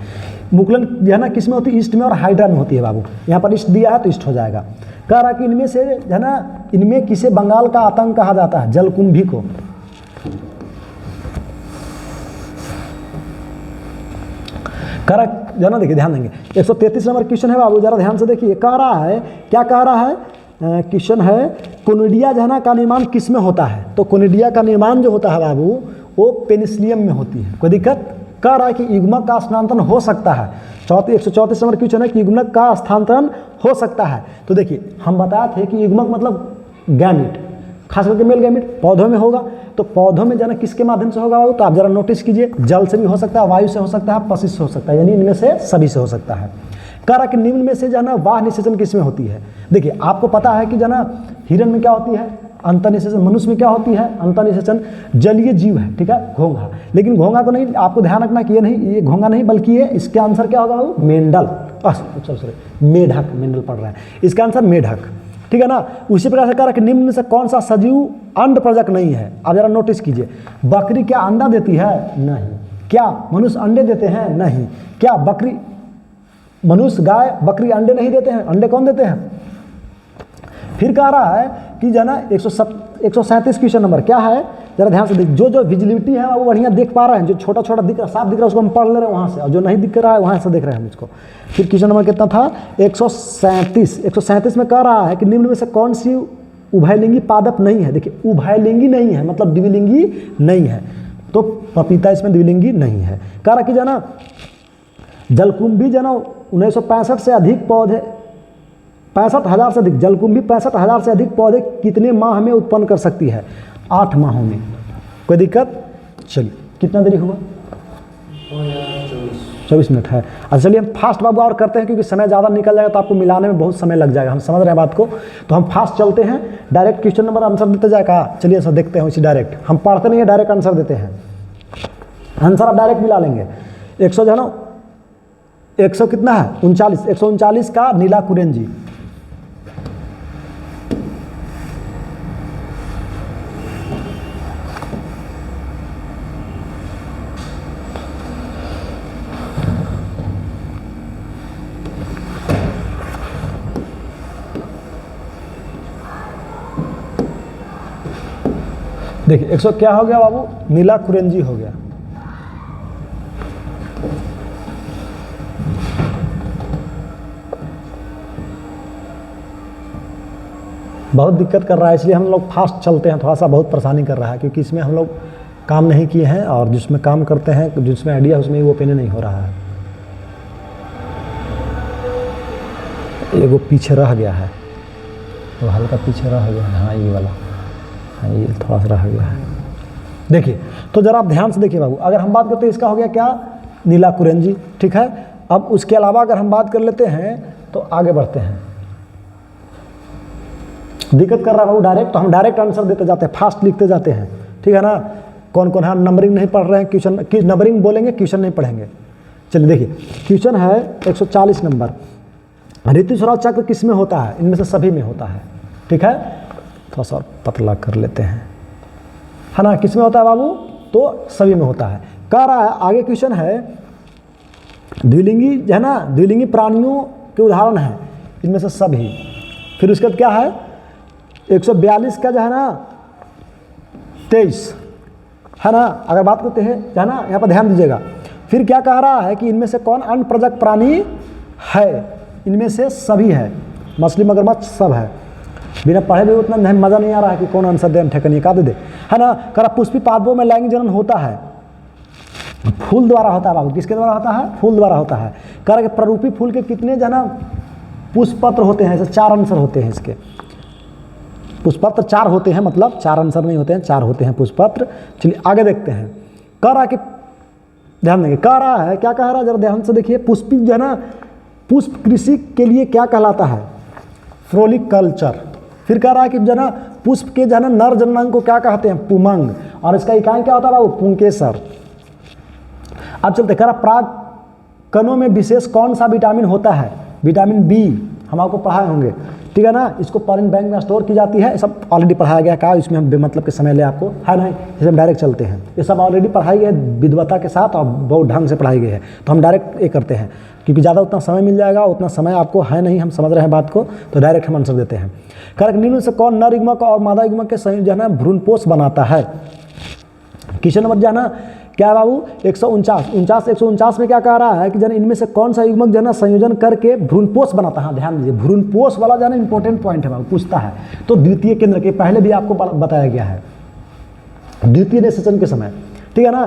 मुकुलन जो है ना किस में होती है, ईस्ट में और हाइड्रा में होती है बाबू। यहाँ पर ईस्ट दिया है तो ईस्ट हो जाएगा। कह रहा कि इनमें से है ना, इनमें किसे बंगाल का आतंक कहा जाता है, जलकुंभी को। कह रहा जो ना, देखिए ध्यान देंगे, 133 नंबर क्वेश्चन है बाबू, जरा ध्यान से देखिए। कह रहा है, क्या कह रहा है, क्वेश्चन है कोनिडिया जो है ना का निर्माण किस में होता है। तो कोनिडिया का निर्माण जो होता है बाबू, वो पेनिसिलियम में होती है। कोई दिक्कत। कह रहा है कि युग्मक का स्थानांतरण हो सकता है। 134 नंबर क्वेश्चन है कि युग्मक का स्थानांतरण हो सकता है। तो देखिए हम बताए थे कि युग्मक मतलब गैमिट, खास करके मेल गैमिट पौधों में होगा। तो पौधों में जाना किसके माध्यम से होगा, तो आप जरा नोटिस कीजिए, जल से भी हो सकता है, वायु से हो सकता है, पसी से हो सकता है, यानी इनमें से सभी से हो सकता है। कह रहा कि निम्न में से जाना वाह निषेचन किसमें होती है। देखिए आपको पता है कि जाना हिरण में क्या होती है, अंतर्निषेचन। मनुष्य में क्या होती है, अंतर्निषेचन। जलीय जीव है, ठीक है, घोंघा। लेकिन घोंघा को नहीं, आपको ध्यान रखना कि ये नहीं, ये घोंघा नहीं, बल्कि ये, इसका आंसर क्या होगा, मेंढल, सॉरी मेढक, मेंढल पढ़ रहा है, इसका आंसर मेढक, ठीक है ना। उसी प्रकार से कह रहा कि निम्न में से कौन सा सजीव अंड प्रजक नहीं है। आप जरा नोटिस कीजिए, बकरी क्या अंडा देती है, नहीं। क्या मनुष्य अंडे देते हैं, नहीं। क्या बकरी, मनुष्य, गाय, बकरी अंडे नहीं देते हैं, अंडे कौन देते हैं। फिर कह रहा है कि जो ना 137 क्वेश्चन नंबर क्या है, जरा ध्यान से देख। जो विजिबिलिटी है वो बढ़िया देख पा रहे हैं, जो छोटा छोटा दिख रहा, साफ दिख रहा है, उसको हम पढ़ ले रहे हैं वहाँ से, और जो नहीं दिख रहा है वहाँ से देख रहे हैं हम इसको। फिर क्वेश्चन नंबर कितना था, 137 में कह रहा है कि निम्न में से कौन सी उभयलिंगी पादप नहीं है। देखिए उभयलिंगी नहीं है मतलब द्विलिंगी नहीं है, तो पपीता इसमें द्विलिंगी नहीं है। कह रहा कि जाना जलकुंभी जना 1965 से अधिक पौधे, 65,000 से अधिक, जलकुंभी 65,000 से अधिक पौधे कितने माह में उत्पन्न कर सकती है, 8 माहों में। कोई दिक्कत। चलिए कितना देरी हुआ, 24 मिनट है। अच्छा चलिए हम फास्ट बाबू और करते हैं, क्योंकि समय ज़्यादा निकल जाएगा तो आपको मिलाने में बहुत समय लग जाएगा, हम समझ रहे हैं बात को। तो हम फास्ट चलते हैं, डायरेक्ट क्वेश्चन नंबर आंसर देते जाएगा। चलिए सर देखते हैं इसी डायरेक्ट, हम पढ़ते नहीं है, डायरेक्ट आंसर देते हैं। आंसर आप डायरेक्ट मिला लेंगे। 100 जो है ना 100 कितना है 39, 139 का नीला कुरेंजी। देखिए 100 क्या हो गया बाबू, नीला कुरेंजी हो गया। बहुत दिक्कत कर रहा है, इसलिए हम लोग फास्ट चलते हैं, थोड़ा सा बहुत परेशानी कर रहा है, क्योंकि इसमें हम लोग काम नहीं किए हैं और जिसमें काम करते हैं, जिसमें आइडिया उसमें वो पेन नहीं हो रहा है। एगो पीछे रह गया है, वो हल्का पीछे रह गया है, हाँ ये वाला, हाँ ये थोड़ा सा रह गया है। देखिए तो जरा आप ध्यान से देखिए बाबू, अगर हम बात करते हैं इसका हो गया क्या, नीला कुरेंजी, ठीक है। अब उसके अलावा अगर हम बात कर लेते हैं तो आगे बढ़ते हैं। दिक्कत कर रहा है बाबू डायरेक्ट, तो हम डायरेक्ट आंसर देते जाते हैं, फास्ट लिखते जाते हैं, ठीक है ना। कौन कौन है, नंबरिंग नहीं पढ़ रहे हैं, क्वेश्चन नंबरिंग बोलेंगे, क्वेश्चन नहीं पढ़ेंगे। चलिए देखिए क्वेश्चन है 140 नंबर, ऋतुस्राव चक्र किस में होता है, इनमें से सभी में होता है, ठीक है। थोड़ा सा पतला कर लेते हैं, है ना, किस में होता है बाबू, तो सभी में होता है। कह रहा है आगे क्वेश्चन है, द्विलिंगी है ना, द्विलिंगी प्राणियों के उदाहरण है, इनमें से सभी। फिर उसके बाद क्या है 142 का जो है ना 23, है ना। अगर बात करते हैं जो है ना, यहाँ पर ध्यान दीजिएगा, फिर क्या कह रहा है कि इनमें से कौन अन्य प्रजात प्राणी है, इनमें से सभी है, मछली मगरमच्छ सब है। बिना पढ़े भी उतना नहीं मज़ा नहीं आ रहा है कि कौन आंसर दे, ठेकनी का दे दे, है ना। करा पुष्पी पादपों में लैंगिक जनन होता है, फूल द्वारा होता है बाबू, किसके द्वारा होता है, फूल द्वारा होता है। कह रहा कि प्ररूपी फूल के कितने जो है ना पुष्पपत्र होते हैं, ऐसे 4 आंसर होते हैं इसके, पुष्पपत्र 4 होते हैं, मतलब 4 आंसर नहीं होते हैं, 4 होते हैं पुष्पपत्र। चलिए आगे देखते हैं। कह रहा कि ध्यान देंगे, कह रहा है क्या कह रहा है, जरा ध्यान से देखिए, पुष्पी जो है ना पुष्प कृषि के लिए क्या कहलाता है, फ्लोरिकल्चर। फिर कह रहा है कि जो है ना पुष्प के जो है ना नर जननांग को क्या कहते हैं, पुमंग, और इसका इकाई क्या होता है वो पुंकेसर। अब चलते, कह रहा प्राग कणों में विशेष कौन सा विटामिन होता है, विटामिन बी, हम आपको पढ़ाए होंगे, ठीक है ना। इसको पॉलिन बैंक में स्टोर की जाती है, सब ऑलरेडी पढ़ाया गया, कहा इसमें हम बेमतलब के समय ले आपको, है ना, इसे हम डायरेक्ट चलते हैं। ये सब ऑलरेडी पढ़ाई गई है विद्वता के साथ और बहुत ढंग से पढ़ाई गई है, तो हम डायरेक्ट ये करते हैं, क्योंकि ज़्यादा उतना समय मिल जाएगा, उतना समय आपको है नहीं, हम समझ रहे हैं बात को, तो डायरेक्ट हम आंसर देते हैं। करेक्ट, निम्न से कौन नर युग्मक और मादा युग्मक के संयुक्त जो है ना भ्रूणपोष बनाता है। क्वेश्चन नंबर जो है ना क्या है बाबू 149 में क्या कह रहा है कि जन इनमें से कौन सा युग्मक जो है ना संयोजन करके भ्रूणपोष बनाता है। ध्यान दीजिए, भ्रूणपोष वाला जो है ना इंपॉर्टेंट पॉइंट है बाबू, पूछता है। तो द्वितीय केंद्र के पहले भी आपको बताया गया है, द्वितीय निषेचन के समय, ठीक है ना।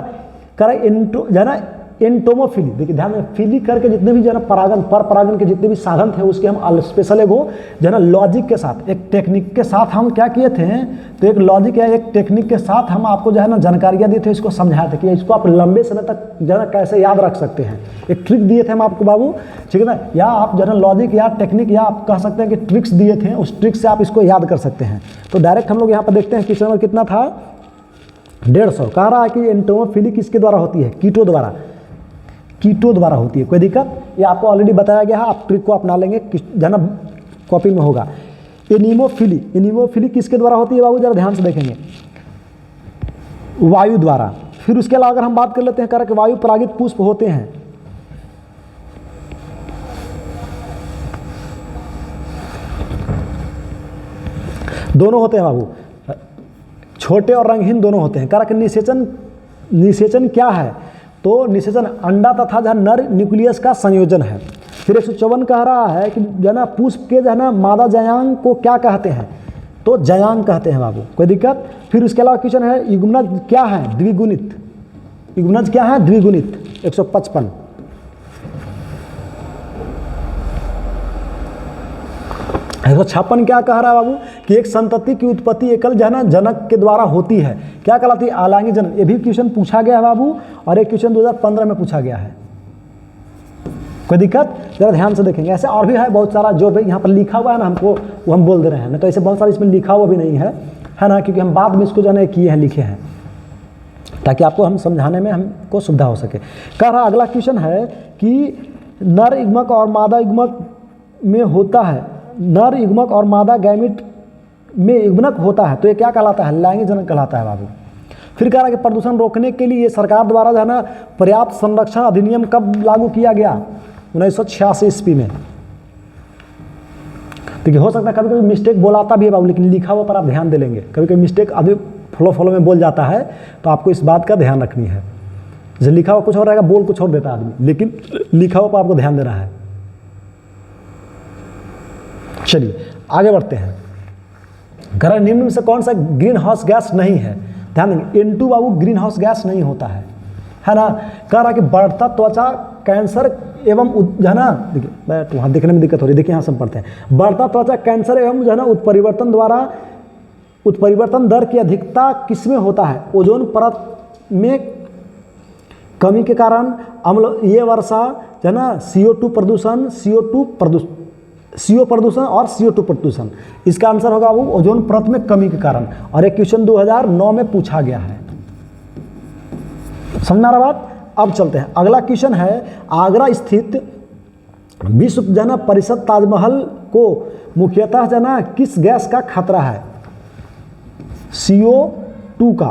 करेक्ट, जो है ना एंटोमोफिली, देखिए ध्यान में, फिली करके जितने भी जो है ना परागन पर परागन के जितने भी साधन थे उसके हम स्पेशल एगो जो है ना लॉजिक के साथ, एक टेक्निक के साथ हम क्या किए थे, तो एक लॉजिक या एक टेक्निक के साथ हम आपको जो है ना जानकारियाँ दिए थे, इसको समझाए थे कि इसको आप लंबे समय तक जो है ना कैसे याद रख सकते हैं। एक ट्रिक दिए थे हम आपको बाबू, ठीक है ना, या आप जो है ना लॉजिक या टेक्निक या आप कह सकते हैं कि ट्रिक्स दिए थे, उस ट्रिक से आप इसको याद कर सकते हैं। तो डायरेक्ट हम लोग यहाँ पर देखते हैं क्वेश्चन नंबर कितना था 150। कह रहा है कि एंटोमोफिली किसके द्वारा होती है, कीटो द्वारा, कीटो द्वारा होती है। कोई दिक्कत, ये आपको ऑलरेडी बताया गया है, आप ट्रिक को अपना लेंगे, जो है ना कॉपी में होगा। एनीमोफिली किसके द्वारा होती है बाबू, जरा ध्यान से देखेंगे, वायु द्वारा। फिर उसके अलावा अगर हम बात कर लेते हैं, कि वायु परागित पुष्प होते हैं, दोनों होते हैं बाबू, छोटे और रंगहीन दोनों होते हैं। कारण निषेचन क्या है, तो निषेचन अंडा तथा जो नर न्यूक्लियस का संयोजन है। फिर 154 कह रहा है कि जो है ना पुष्प के जो है ना मादा जयांग को क्या कहते हैं, तो जयांग कहते हैं बाबू। कोई दिक्कत। फिर उसके अलावा क्वेश्चन है युग्मनज क्या है, द्विगुणित, युग्मनज क्या है, द्विगुणित। 155 156 क्या कह रहा है बाबू कि एक संतति की उत्पत्ति एकल जो है ना जनक के द्वारा होती है, क्या कहलाती है, आलांगी जनन। ये भी क्वेश्चन पूछा गया है बाबू, और एक क्वेश्चन 2015 में पूछा गया है। कोई दिक्कत, जरा ध्यान से देखेंगे। ऐसे और भी है बहुत सारा जो भी यहाँ पर लिखा हुआ है ना, हमको वो हम बोल दे रहे हैं, नहीं तो ऐसे बहुत सारा इसमें लिखा हुआ भी नहीं है, है ना, क्योंकि हम बाद में इसको जो है किए हैं, लिखे हैं, ताकि आपको हम समझाने में हमको सुविधा हो सके। कह रहा अगला क्वेश्चन है कि नर युग्मक और मादा युग्मक में होता है, नर युग्मक और मादा गैमिट में युग्मक होता है तो ये क्या कहलाता है? लैंगिक जनक कहलाता है बाबू। फिर कह रहा है कि प्रदूषण रोकने के लिए सरकार द्वारा जो है ना पर्याप्त संरक्षण अधिनियम कब लागू किया गया? 1986 ईस्वी में। देखिए हो सकता है कभी कभी मिस्टेक बोलाता भी है बाबू, लेकिन लिखा हुआ पर आप ध्यान दे लेंगे। कभी कभी मिस्टेक अभी फ्लो में बोल जाता है तो आपको इस बात का ध्यान रखनी है। जैसे लिखा हुआ कुछ और रहेगा, बोल कुछ और देता आदमी, लेकिन लिखा हुआ पर आपको ध्यान देना है। चलिए आगे बढ़ते हैं। घर निम्न में से कौन सा ग्रीन हाउस गैस नहीं है? ध्यान देंगे N2 बाबू ग्रीन हाउस गैस नहीं होता है ना। कह रहा कि बढ़ता त्वचा कैंसर एवं जो है ना, देखिए मैं वहाँ देखने में दिक्कत हो रही है, देखिए यहाँ से हम पढ़ते हैं। बढ़ता त्वचा कैंसर एवं जो है ना उत्परिवर्तन दर की अधिकता किसमें होता है? ओजोन परत में कमी के कारण, अम्ल ये वर्षा जो है ना, CO2 प्रदूषण, CO प्रदूषण और CO2 प्रदूषण। इसका आंसर होगा वो ओजोन परत में कमी के कारण। और एक क्वेश्चन 2009 में पूछा गया है। समझ में आ रहा बात? अब चलते हैं, अगला क्वेश्चन है आगरा स्थित विश्व जन परिषद ताजमहल को मुख्यतः जना किस गैस का खतरा है? CO2 का।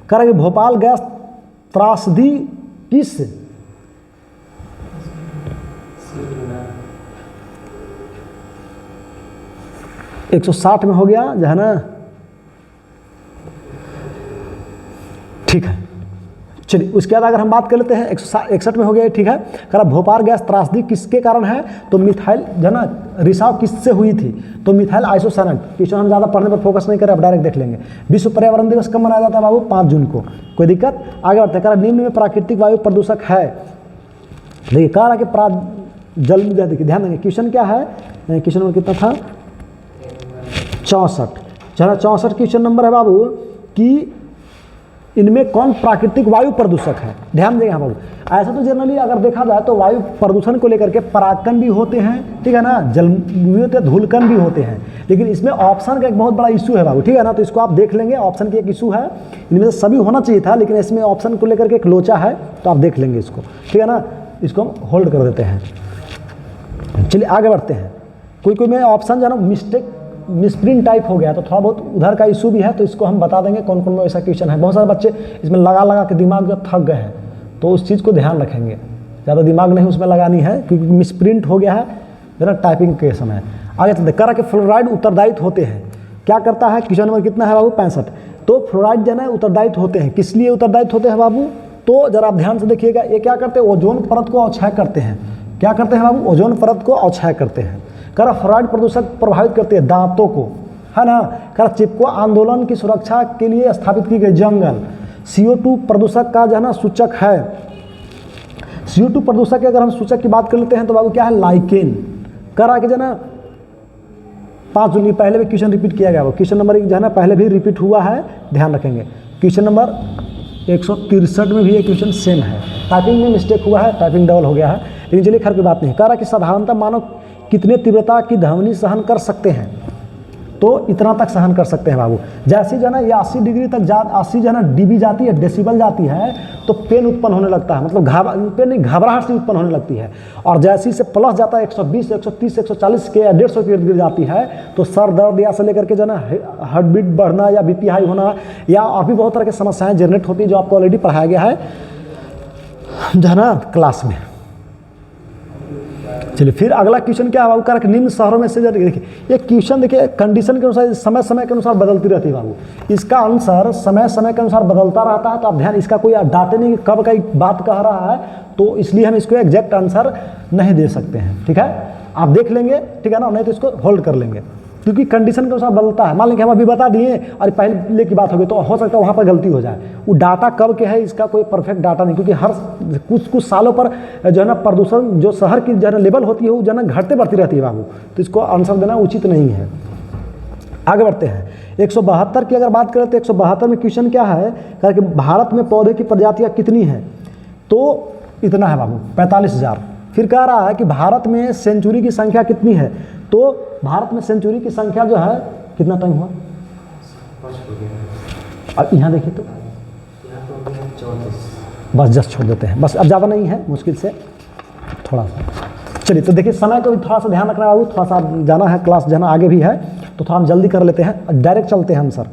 कह रहा है कि भोपाल गैस त्रासदी किस 160 में हो गया जो है ना, ठीक है। चलिए उसके बाद अगर हम बात कर लेते हैं 161 में हो गया, ठीक है। कह रहा भोपाल गैस त्रासदी किसके कारण है? तो मिथाइल जो है ना रिसाव किससे हुई थी? तो मिथाइल आइसोसाइनेट। क्वेश्चन हम ज़्यादा पढ़ने पर फोकस नहीं करें, अब डायरेक्ट देख लेंगे। विश्व पर्यावरण दिवस कब मनाया जाता है बाबू? 5 जून को। कोई दिक्कत? आगे बढ़ते हैं। कह रहा निम्न में प्राकृतिक वायु प्रदूषक है। देखिए कह रहा कि जल, देखिए ध्यान देंगे क्वेश्चन क्या है, क्वेश्चन नंबर कितना था? 64। चलो 64 क्वेश्चन नंबर है बाबू कि इनमें कौन प्राकृतिक वायु प्रदूषक है? ध्यान देंगे बाबू। ऐसा तो जनरली अगर देखा जाए तो वायु प्रदूषण को लेकर के परागकण भी होते हैं, ठीक है ना, जल भी होते हैं, धूलकण भी होते हैं, लेकिन इसमें ऑप्शन का एक बहुत बड़ा इशू है बाबू, ठीक है ना। तो इसको आप देख लेंगे, ऑप्शन की एक इशू है। इनमें से सभी होना चाहिए था, लेकिन इसमें ऑप्शन को लेकर के एक लोचा है, तो आप देख लेंगे इसको, ठीक है ना। इसको हम होल्ड कर देते हैं। चलिए आगे बढ़ते हैं। कोई में ऑप्शन जो है ना मिसप्रिंट टाइप हो गया, तो थोड़ा बहुत उधर का इशू भी है, तो इसको हम बता देंगे कौन कौन में ऐसा क्वेश्चन है। बहुत सारे बच्चे इसमें लगा के दिमाग जो थक गए हैं, तो उस चीज़ को ध्यान रखेंगे, ज़्यादा दिमाग नहीं उसमें लगानी है, क्योंकि मिसप्रिंट हो गया है जरा टाइपिंग के समय। आगे चलते कह रहा कि फ्लोराइड उत्तरदायित्व होते हैं, क्या करता है? क्वेश्चन नंबर कितना है बाबू? 65। तो फ्लोराइड जो है उत्तरदायित्व होते हैं, किस लिए उत्तरदायित्व होते हैं बाबू? तो जरा आप ध्यान से देखिएगा, ये क्या करते हैं? ओजोन परत को अवक्षय करते हैं। क्या करते हैं बाबू? ओजोन परत को अवक्षय करते हैं। कह रहा फ्लोराइड प्रदूषक प्रभावित करते हैं दांतों को, है ना। कह रहा चिपको आंदोलन की सुरक्षा के लिए स्थापित की गई जंगल। CO2 प्रदूषक का जो है ना सूचक है। CO2 प्रदूषक के अगर हम सूचक की बात कर लेते हैं तो बाबू क्या है? लाइकेन। कह रहा कि जो है ना 5 जून पहले भी क्वेश्चन रिपीट किया गया वो क्वेश्चन नंबर जो है ना पहले भी रिपीट हुआ है, ध्यान रखेंगे। क्वेश्चन नंबर 163 में भी ये क्वेश्चन सेम है, टाइपिंग में मिस्टेक हुआ है, टाइपिंग डबल हो गया है, लेकिन चलिए खैर कोई बात नहीं। कह रहा कि साधारणतः मानव कितने तीव्रता की ध्वनि सहन कर सकते हैं? तो इतना तक सहन कर सकते हैं बाबू। जैसे जो है ना ये 80 डिग्री तक 80 जो है ना dB जाती है, डेसिबल जाती है, तो पेन उत्पन्न होने लगता है, मतलब पेन नहीं, घबराहट सी उत्पन्न होने लगती है। और जैसे से प्लस जाता है 120, 130, 140 के या 150 के गिर जाती है, तो सर दर्द या से लेकर के जो है ना हार्ट बीट बढ़ना या BP हाई होना या और भी बहुत तरह की समस्याएं जनरेट होती है, जो आपको ऑलरेडी पढ़ाया गया है जो है ना क्लास में। चलिए फिर अगला क्वेश्चन क्या है बाबू? कर निम्न शहरों में से देखिए ये क्वेश्चन देखिए कंडीशन के अनुसार समय समय के अनुसार बदलती रहती है बाबू। इसका आंसर समय समय के अनुसार बदलता रहता है, तो आप ध्यान, इसका कोई डाटे नहीं कब का बात कह रहा है, तो इसलिए हम इसको एग्जैक्ट आंसर नहीं दे सकते हैं, ठीक है। आप देख लेंगे, ठीक है ना, नहीं तो इसको होल्ड कर लेंगे, क्योंकि कंडीशन के अनुसार बदलता है। मान लीजिए हम अभी बता दिए और पहले की बात होगी, तो हो सकता है वहाँ पर गलती हो जाए। वो डाटा कब के है इसका कोई परफेक्ट डाटा नहीं, क्योंकि हर कुछ सालों पर जो है ना प्रदूषण जो शहर की जो है ना लेवल होती है वो जो है ना घटते बढ़ती रहती है बाबू, तो इसको आंसर देना उचित नहीं है। आगे बढ़ते हैं। 172 की अगर बात करें तो 172 में क्वेश्चन क्या है? कि भारत में पौधे की प्रजातियाँ कितनी हैं? तो इतना है बाबू, 45,000। फिर कह रहा है कि भारत में सेंचुरी की संख्या कितनी है? तो भारत में सेंचुरी की संख्या जो है कितना टाइम हुआ? अब यहाँ देखिए तो बस जस्ट छोड़ देते हैं, बस अब ज़्यादा नहीं है, मुश्किल से थोड़ा सा। चलिए तो देखिए समय को भी थोड़ा सा ध्यान रखना बाबू, थोड़ा सा जाना है, क्लास जाना आगे भी है, तो थोड़ा हम जल्दी कर लेते हैं, डायरेक्ट चलते हैं हम सर।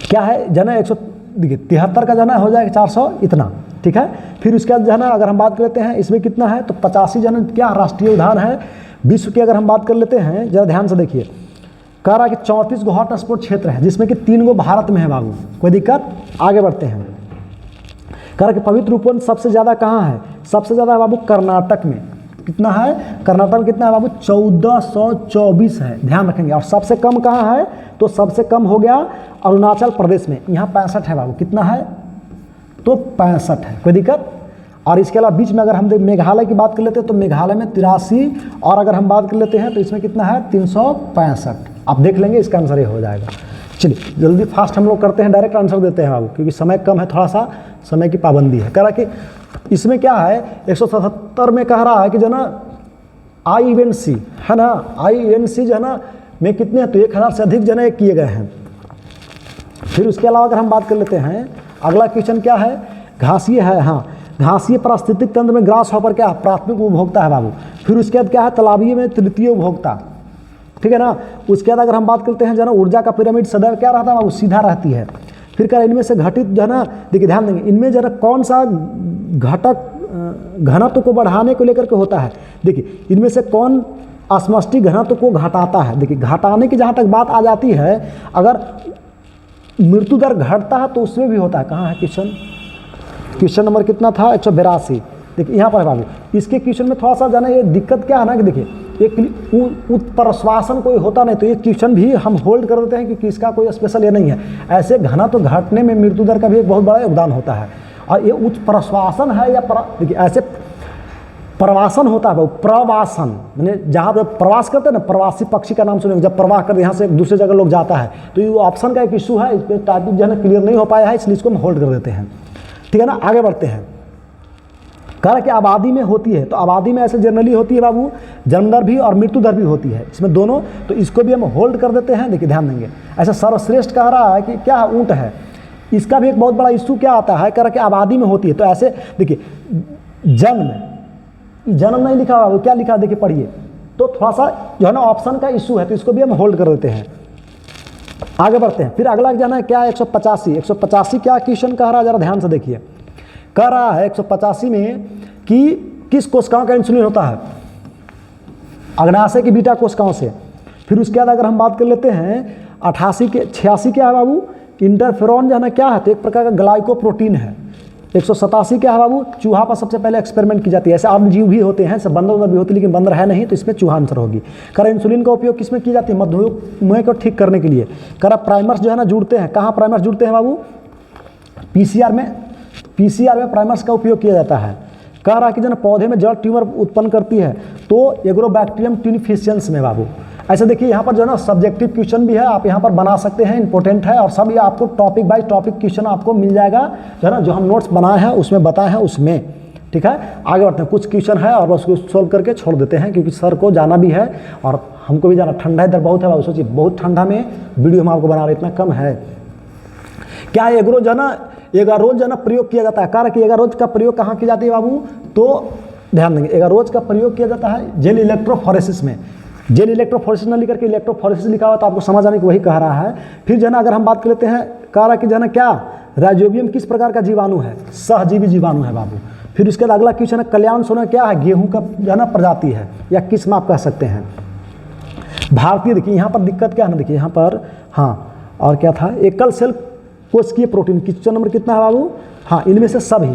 क्या है जना 100 देखिए 73 का जना हो जाएगा 400 इतना, ठीक है। फिर उसके बाद जना अगर हम बात कर लेते हैं इसमें कितना है तो 85 जना क्या राष्ट्रीय उद्यान है विश्व की। अगर हम बात कर लेते हैं जरा ध्यान से देखिए, कह रहा है कि 34 गो हॉट स्पॉट क्षेत्र है जिसमें कि 3 गो भारत में है बाबू, कोई दिक्कत। आगे बढ़ते हैं, कह रहा है कि पवित्र उपवन सबसे ज़्यादा कहाँ है, सबसे ज़्यादा है बाबू कर्नाटक में। कितना है कर्नाटक में, कितना है बाबू 1424 है, ध्यान रखेंगे। और सबसे कम कहाँ है तो सबसे कम हो गया अरुणाचल प्रदेश में, यहाँ 65 है बाबू। कितना है तो 65 है, कोई दिक्कत। और इसके अलावा बीच में अगर हम मेघालय की बात कर लेते हैं तो मेघालय में 83, और अगर हम बात कर लेते हैं तो इसमें कितना है 365। आप देख लेंगे, इसका आंसर ये हो जाएगा। चलिए जल्दी फास्ट हम लोग करते हैं, डायरेक्ट आंसर देते हैं बाबू, क्योंकि समय कम है, थोड़ा सा समय की पाबंदी है। कह रहा कि इसमें क्या है 177 में कह रहा है कि जो ना IUNC है ना, IUNC जो है ना में कितने हैं तो 1000 से अधिक जने किए गए हैं। फिर उसके अलावा अगर हम बात कर लेते हैं अगला क्वेश्चन क्या है, घासीय है, हाँ घासीय पारिस्थितिक तंत्र में ग्रास हॉपर क्या है प्राथमिक उपभोक्ता है बाबू। फिर उसके बाद क्या है तालाबीय में तृतीय उपभोक्ता, ठीक है ना। उसके बाद अगर हम बात करते हैं जो ना ऊर्जा का पिरामिड सदैव क्या रहता है बाबू सीधा रहती है। फिर क्या इनमें से घटित जो है ना देखिए ध्यान देंगे, इनमें जरा कौन सा घटक घनत्व को बढ़ाने को लेकर के होता है। देखिए इनमें से कौन असमष्टि घनत्व को घटाता है। देखिए घटाने की जहाँ तक बात आ जाती है, अगर मृत्यु दर घटता है तो उसमें भी होता है। कहाँ है क्वेश्चन नंबर कितना था 182। देखिए यहाँ पर है बाबू, इसके क्वेश्चन में थोड़ा सा जाना ये दिक्कत क्या है ना कि देखिए एक उत्प्रश्वासन कोई होता नहीं, तो ये क्वेश्चन भी हम होल्ड कर देते हैं क्योंकि इसका कोई स्पेशल ये नहीं है। ऐसे घनत्व घटने में मृत्यु दर का भी एक बहुत बड़ा योगदान होता है। और ये उच्च प्रश्वासन है या देखिए ऐसे प्रवासन होता है, प्रवासन मैंने जहाँ पे प्रवास करते हैं ना, प्रवासी पक्षी का नाम सुनेंगे, जब प्रवाह कर यहाँ से दूसरी जगह लोग जाता है, तो ये ऑप्शन का एक इशू है, इस पर टॉपिक जो है ना क्लियर नहीं हो पाया है, इसलिए इसको हम होल्ड कर देते हैं, ठीक है ना। आगे बढ़ते हैं, कह रहा कि आबादी में होती है, तो आबादी में ऐसे जनरली होती है बाबू जन्म दर भी और मृत्यु दर भी होती है, इसमें दोनों, तो इसको भी हम होल्ड कर देते हैं। देखिए ध्यान देंगे, ऐसा सर्वश्रेष्ठ कह रहा है कि क्या है ऊँट है, इसका भी एक बहुत बड़ा इशू क्या आता है, कह रहा कि आबादी में होती है, तो ऐसे देखिए जन्म नहीं लिखा हुआ, क्या लिखा देखिए पढ़िए, तो थोड़ा सा जो है ना ऑप्शन का इशू है, तो इसको भी हम होल्ड कर देते हैं। आगे बढ़ते हैं, फिर अगला जाना है क्या 185 क्या क्वेश्चन कह रहा है, जरा ध्यान से देखिए। कह रहा है 185 में कि किस कोशिकाओं का इंसुलिन होता है, अग्नाशय की बीटा कोशिकाओं से। फिर उसके बाद अगर हम बात कर लेते हैं 86 क्या है बाबू, इंटरफेरॉन जो है ना क्या है, तो एक प्रकार का ग्लाइकोप्रोटीन है। 187 क्या है बाबू, चूहा पर सबसे पहले एक्सपेरिमेंट की जाती है। ऐसे अन्य जीव भी होते हैं, सब बंदर भी होती है, लेकिन बंदर है नहीं, तो इसमें चूहा आंसर होगी। करा इंसुलिन का उपयोग किसमें की जाती है, मधुमेह को ठीक करने के लिए। करा प्राइमर्स जो है ना जुड़ते हैं, कहाँ प्राइमर्स जुड़ते हैं बाबू, पीसीआर में प्राइमर्स का उपयोग किया जाता है। कह रहा कि जो पौधे में जड़ ट्यूमर उत्पन्न करती है तो एग्रोबैक्टीरियम टिनिफिशियंस में बाबू। ऐसे देखिए यहाँ पर जो है ना सब्जेक्टिव क्वेश्चन भी है, आप यहाँ पर बना सकते हैं, इंपॉर्टेंट है, और सब ये आपको टॉपिक बाय टॉपिक क्वेश्चन आपको मिल जाएगा जो है ना, जो हम नोट्स बनाए हैं उसमें बताए हैं उसमें, ठीक है। आगे बढ़ते हैं, कुछ क्वेश्चन है और उसको सोल्व करके छोड़ देते हैं, क्योंकि सर को जाना भी है और हमको भी जाना। ठंडा इधर बहुत है बाबू, सोचिए बहुत ठंडा में वीडियो हम आपको बना रहे, इतना कम है। क्या एग्रो जो है ना एगारोज जो है ना प्रयोग किया जाता है, कह रहा कि एगारोज का प्रयोग कहाँ की जाती है बाबू, तो ध्यान देंगे एगारोज का प्रयोग किया जाता है जेल इलेक्ट्रोफोरेसिस में। जेल इलेक्ट्रोफोरेसिस न लिखकर के इलेक्ट्रोफोरेसिस लिखा हुआ, तो आपको समझ आने की वही कह रहा है। फिर जो है ना अगर हम बात कर लेते हैं, कह रहा कि जो है ना क्या राइजोबियम किस प्रकार का जीवाणु है, सहजीवी जीवाणु है बाबू। फिर उसके बाद अगला क्वेश्चन है कल्याण सोना क्या है, गेहूं का जो है ना प्रजाति है या किस्म आप कह सकते हैं। भारतीय देखिए यहाँ पर दिक्कत क्या है ना, देखिए यहाँ पर हाँ और क्या था, एकल सेल कोशिकीय प्रोटीन क्वेश्चन नंबर कितना है बाबू, हाँ इनमें से सभी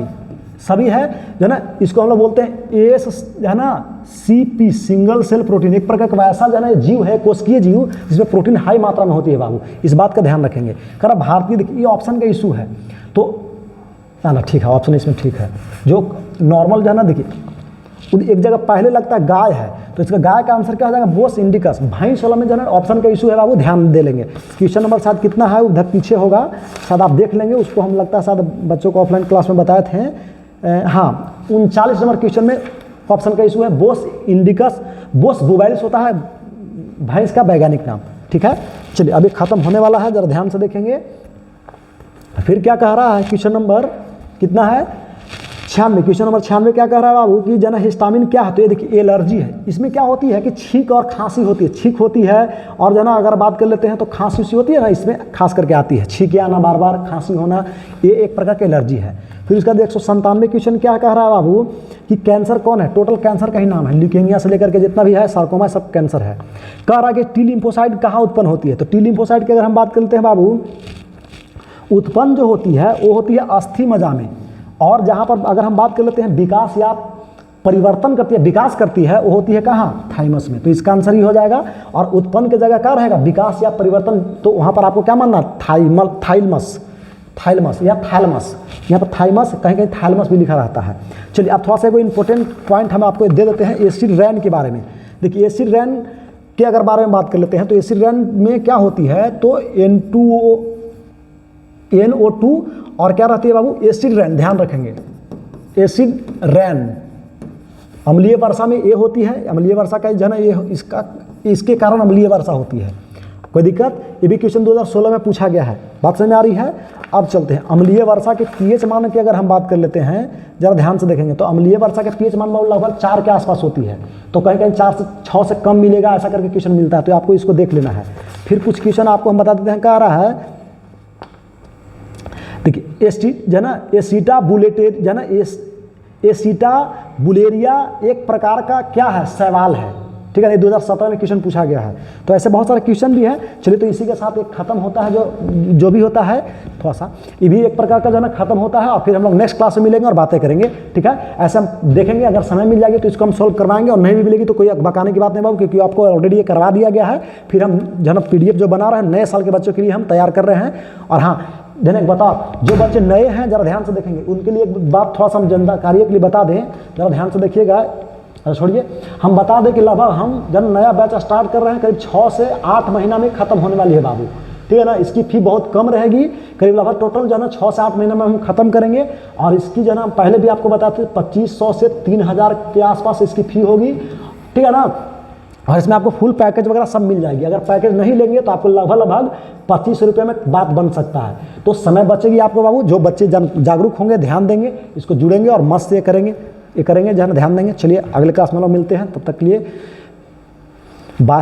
है जो है ना, इसको हम लोग बोलते हैं एस जो है ना CP सिंगल सेल प्रोटीन। एक प्रकार का ऐसा जो है ना जीव है, कोशिकीय जीव, जिसमें प्रोटीन हाई मात्रा में होती है बाबू, इस बात का ध्यान रखेंगे। करा भारतीय देखिए ये ऑप्शन का इशू है, तो ना ठीक है ऑप्शन इसमें ठीक है। जो नॉर्मल जो है ना देखिए एक जगह पहले लगता है गाय है, तो इसका गाय का आंसर क्या हो जाएगा, बोस इंडिकस। भैंस वाला में जो है ना ऑप्शन का इशू है बाबू, ध्यान दे लेंगे। क्वेश्चन नंबर शायद कितना है उधर पीछे होगा, शायद आप देख लेंगे उसको, हम लगता है शायद बच्चों को ऑफलाइन क्लास में बताए थे। हाँ 39 नंबर क्वेश्चन में ऑप्शन का इशू है बोस इंडिकस। बोस बुबैलिस होता है भैंस का वैज्ञानिक नाम, ठीक है। चलिए अभी खत्म होने वाला है, जरा ध्यान से देखेंगे। फिर क्या कह रहा है क्वेश्चन नंबर कितना है 96, क्वेश्चन नंबर 96 क्या कह रहा है बाबू कि जना हिस्टामिन क्या है, तो ये देखिए एलर्जी है। इसमें क्या होती है कि छींक और खांसी होती है, छींक होती है और जना अगर बात कर लेते हैं तो खांसी उसी होती है ना, इसमें खास करके आती है छींक आना, बार बार खांसी होना, ये एक प्रकार की एलर्जी है। फिर उसका 197 क्वेश्चन क्या कह रहा है बाबू कि कैंसर कौन है, टोटल कैंसर का ही नाम है, ल्यूकेमिया से लेकर के जितना भी है, सार्कोमा, सब कैंसर है। कह रहा है कि टी लिम्फोसाइट कहाँ उत्पन्न होती है, तो टी लिम्फोसाइट की अगर हम बात करते हैं बाबू, उत्पन्न जो होती है वो होती है अस्थि मज्जा में, और जहाँ पर अगर हम बात कर लेते हैं विकास या परिवर्तन करती है, विकास करती है, वो होती है कहाँ, थाइमस में। तो इसका आंसर ही हो जाएगा। और उत्पन्न की जगह क्या रहेगा, विकास या परिवर्तन, तो वहाँ पर आपको क्या मानना, थाइलमस, थाइलमस या थैलमस, यहाँ पर थाइमस, कहीं कहीं थैलमस भी लिखा रहता है। चलिए अब थोड़ा सा कोई इंपॉर्टेंट पॉइंट हम आपको दे देते हैं एसिड रैन के बारे में। देखिए एसिड रैन के अगर बारे में बात कर लेते हैं तो एसिड रैन में क्या होती है, तो NO2 और क्या रहती है बाबू, एसिड रैन, ध्यान रखेंगे एसिड रैन। अम्लीय वर्षा में ये होती है, अम्लीय वर्षा का जो है ना ये इसके कारण अम्लीय वर्षा होती है। कोई दिक्कत, ये भी क्वेश्चन 2016 में पूछा गया है, बात समझ में आ रही है। अब चलते हैं अम्लीय वर्षा के पीएच मान की अगर हम बात कर लेते हैं, जरा ध्यान से देखेंगे तो अम्लीय वर्षा के पीएच मान लगभग 4 के आसपास होती है, तो कहीं कहीं 4 से 6 से कम मिलेगा, ऐसा करके क्वेश्चन मिलता है, तो आपको इसको देख लेना है। फिर कुछ क्वेश्चन आपको हम बता देते हैं, कह रहा है देखिए एसिटा बुलेटेर जो है एसिटा बुलेरिया एक प्रकार का क्या है, शैवाल है, ठीक है। 2017 में क्वेश्चन पूछा गया है। तो ऐसे बहुत सारे क्वेश्चन भी हैं। चलिए तो इसी के साथ एक खत्म होता है, जो भी होता है थोड़ा सा ये भी एक प्रकार का जो है ना खत्म होता है, और फिर हम लोग नेक्स्ट क्लास में मिलेंगे और बातें करेंगे, ठीक है। ऐसे हम देखेंगे, अगर समय मिल जाएगी तो इसको हम सॉल्व करवाएंगे, और नहीं भी मिलेगी तो कोई बकाने की बात नहीं बाबू, क्योंकि आपको ऑलरेडी ये करवा दिया गया है। फिर हम जो है ना PDF जो बना रहे हैं नए साल के बच्चों के लिए हम तैयार कर रहे हैं। और हाँ जनक बताओ, जो बच्चे नए हैं जरा ध्यान से देखेंगे, उनके लिए एक बात थोड़ा सा हम जानकारी के लिए बता दें, जरा ध्यान से देखिएगा। छोड़िए, हम बता दें कि लगभग हम जब नया बैच स्टार्ट कर रहे हैं, करीब 6 से 8 महीना में खत्म होने वाली है बाबू, ठीक है ना। इसकी फी बहुत कम रहेगी, करीब लगभग टोटल जो है ना 6 से 8 महीने में हम खत्म करेंगे। और इसकी जो है ना पहले भी आपको बताते 2500 से 3000 के आसपास इसकी फी होगी, ठीक है ना। और इसमें आपको फुल पैकेज वगैरह सब मिल जाएगी। अगर पैकेज नहीं लेंगे तो आपको लगभग 25 रुपये में बात बन सकता है। तो समय बचेगी आपको बाबू, जो बच्चे जागरूक होंगे, ध्यान देंगे, इसको जुड़ेंगे और मस्त ये करेंगे जो है ना, ध्यान देंगे। चलिए अगले क्लास में लोग मिलते हैं, तब तक के लिए बाय।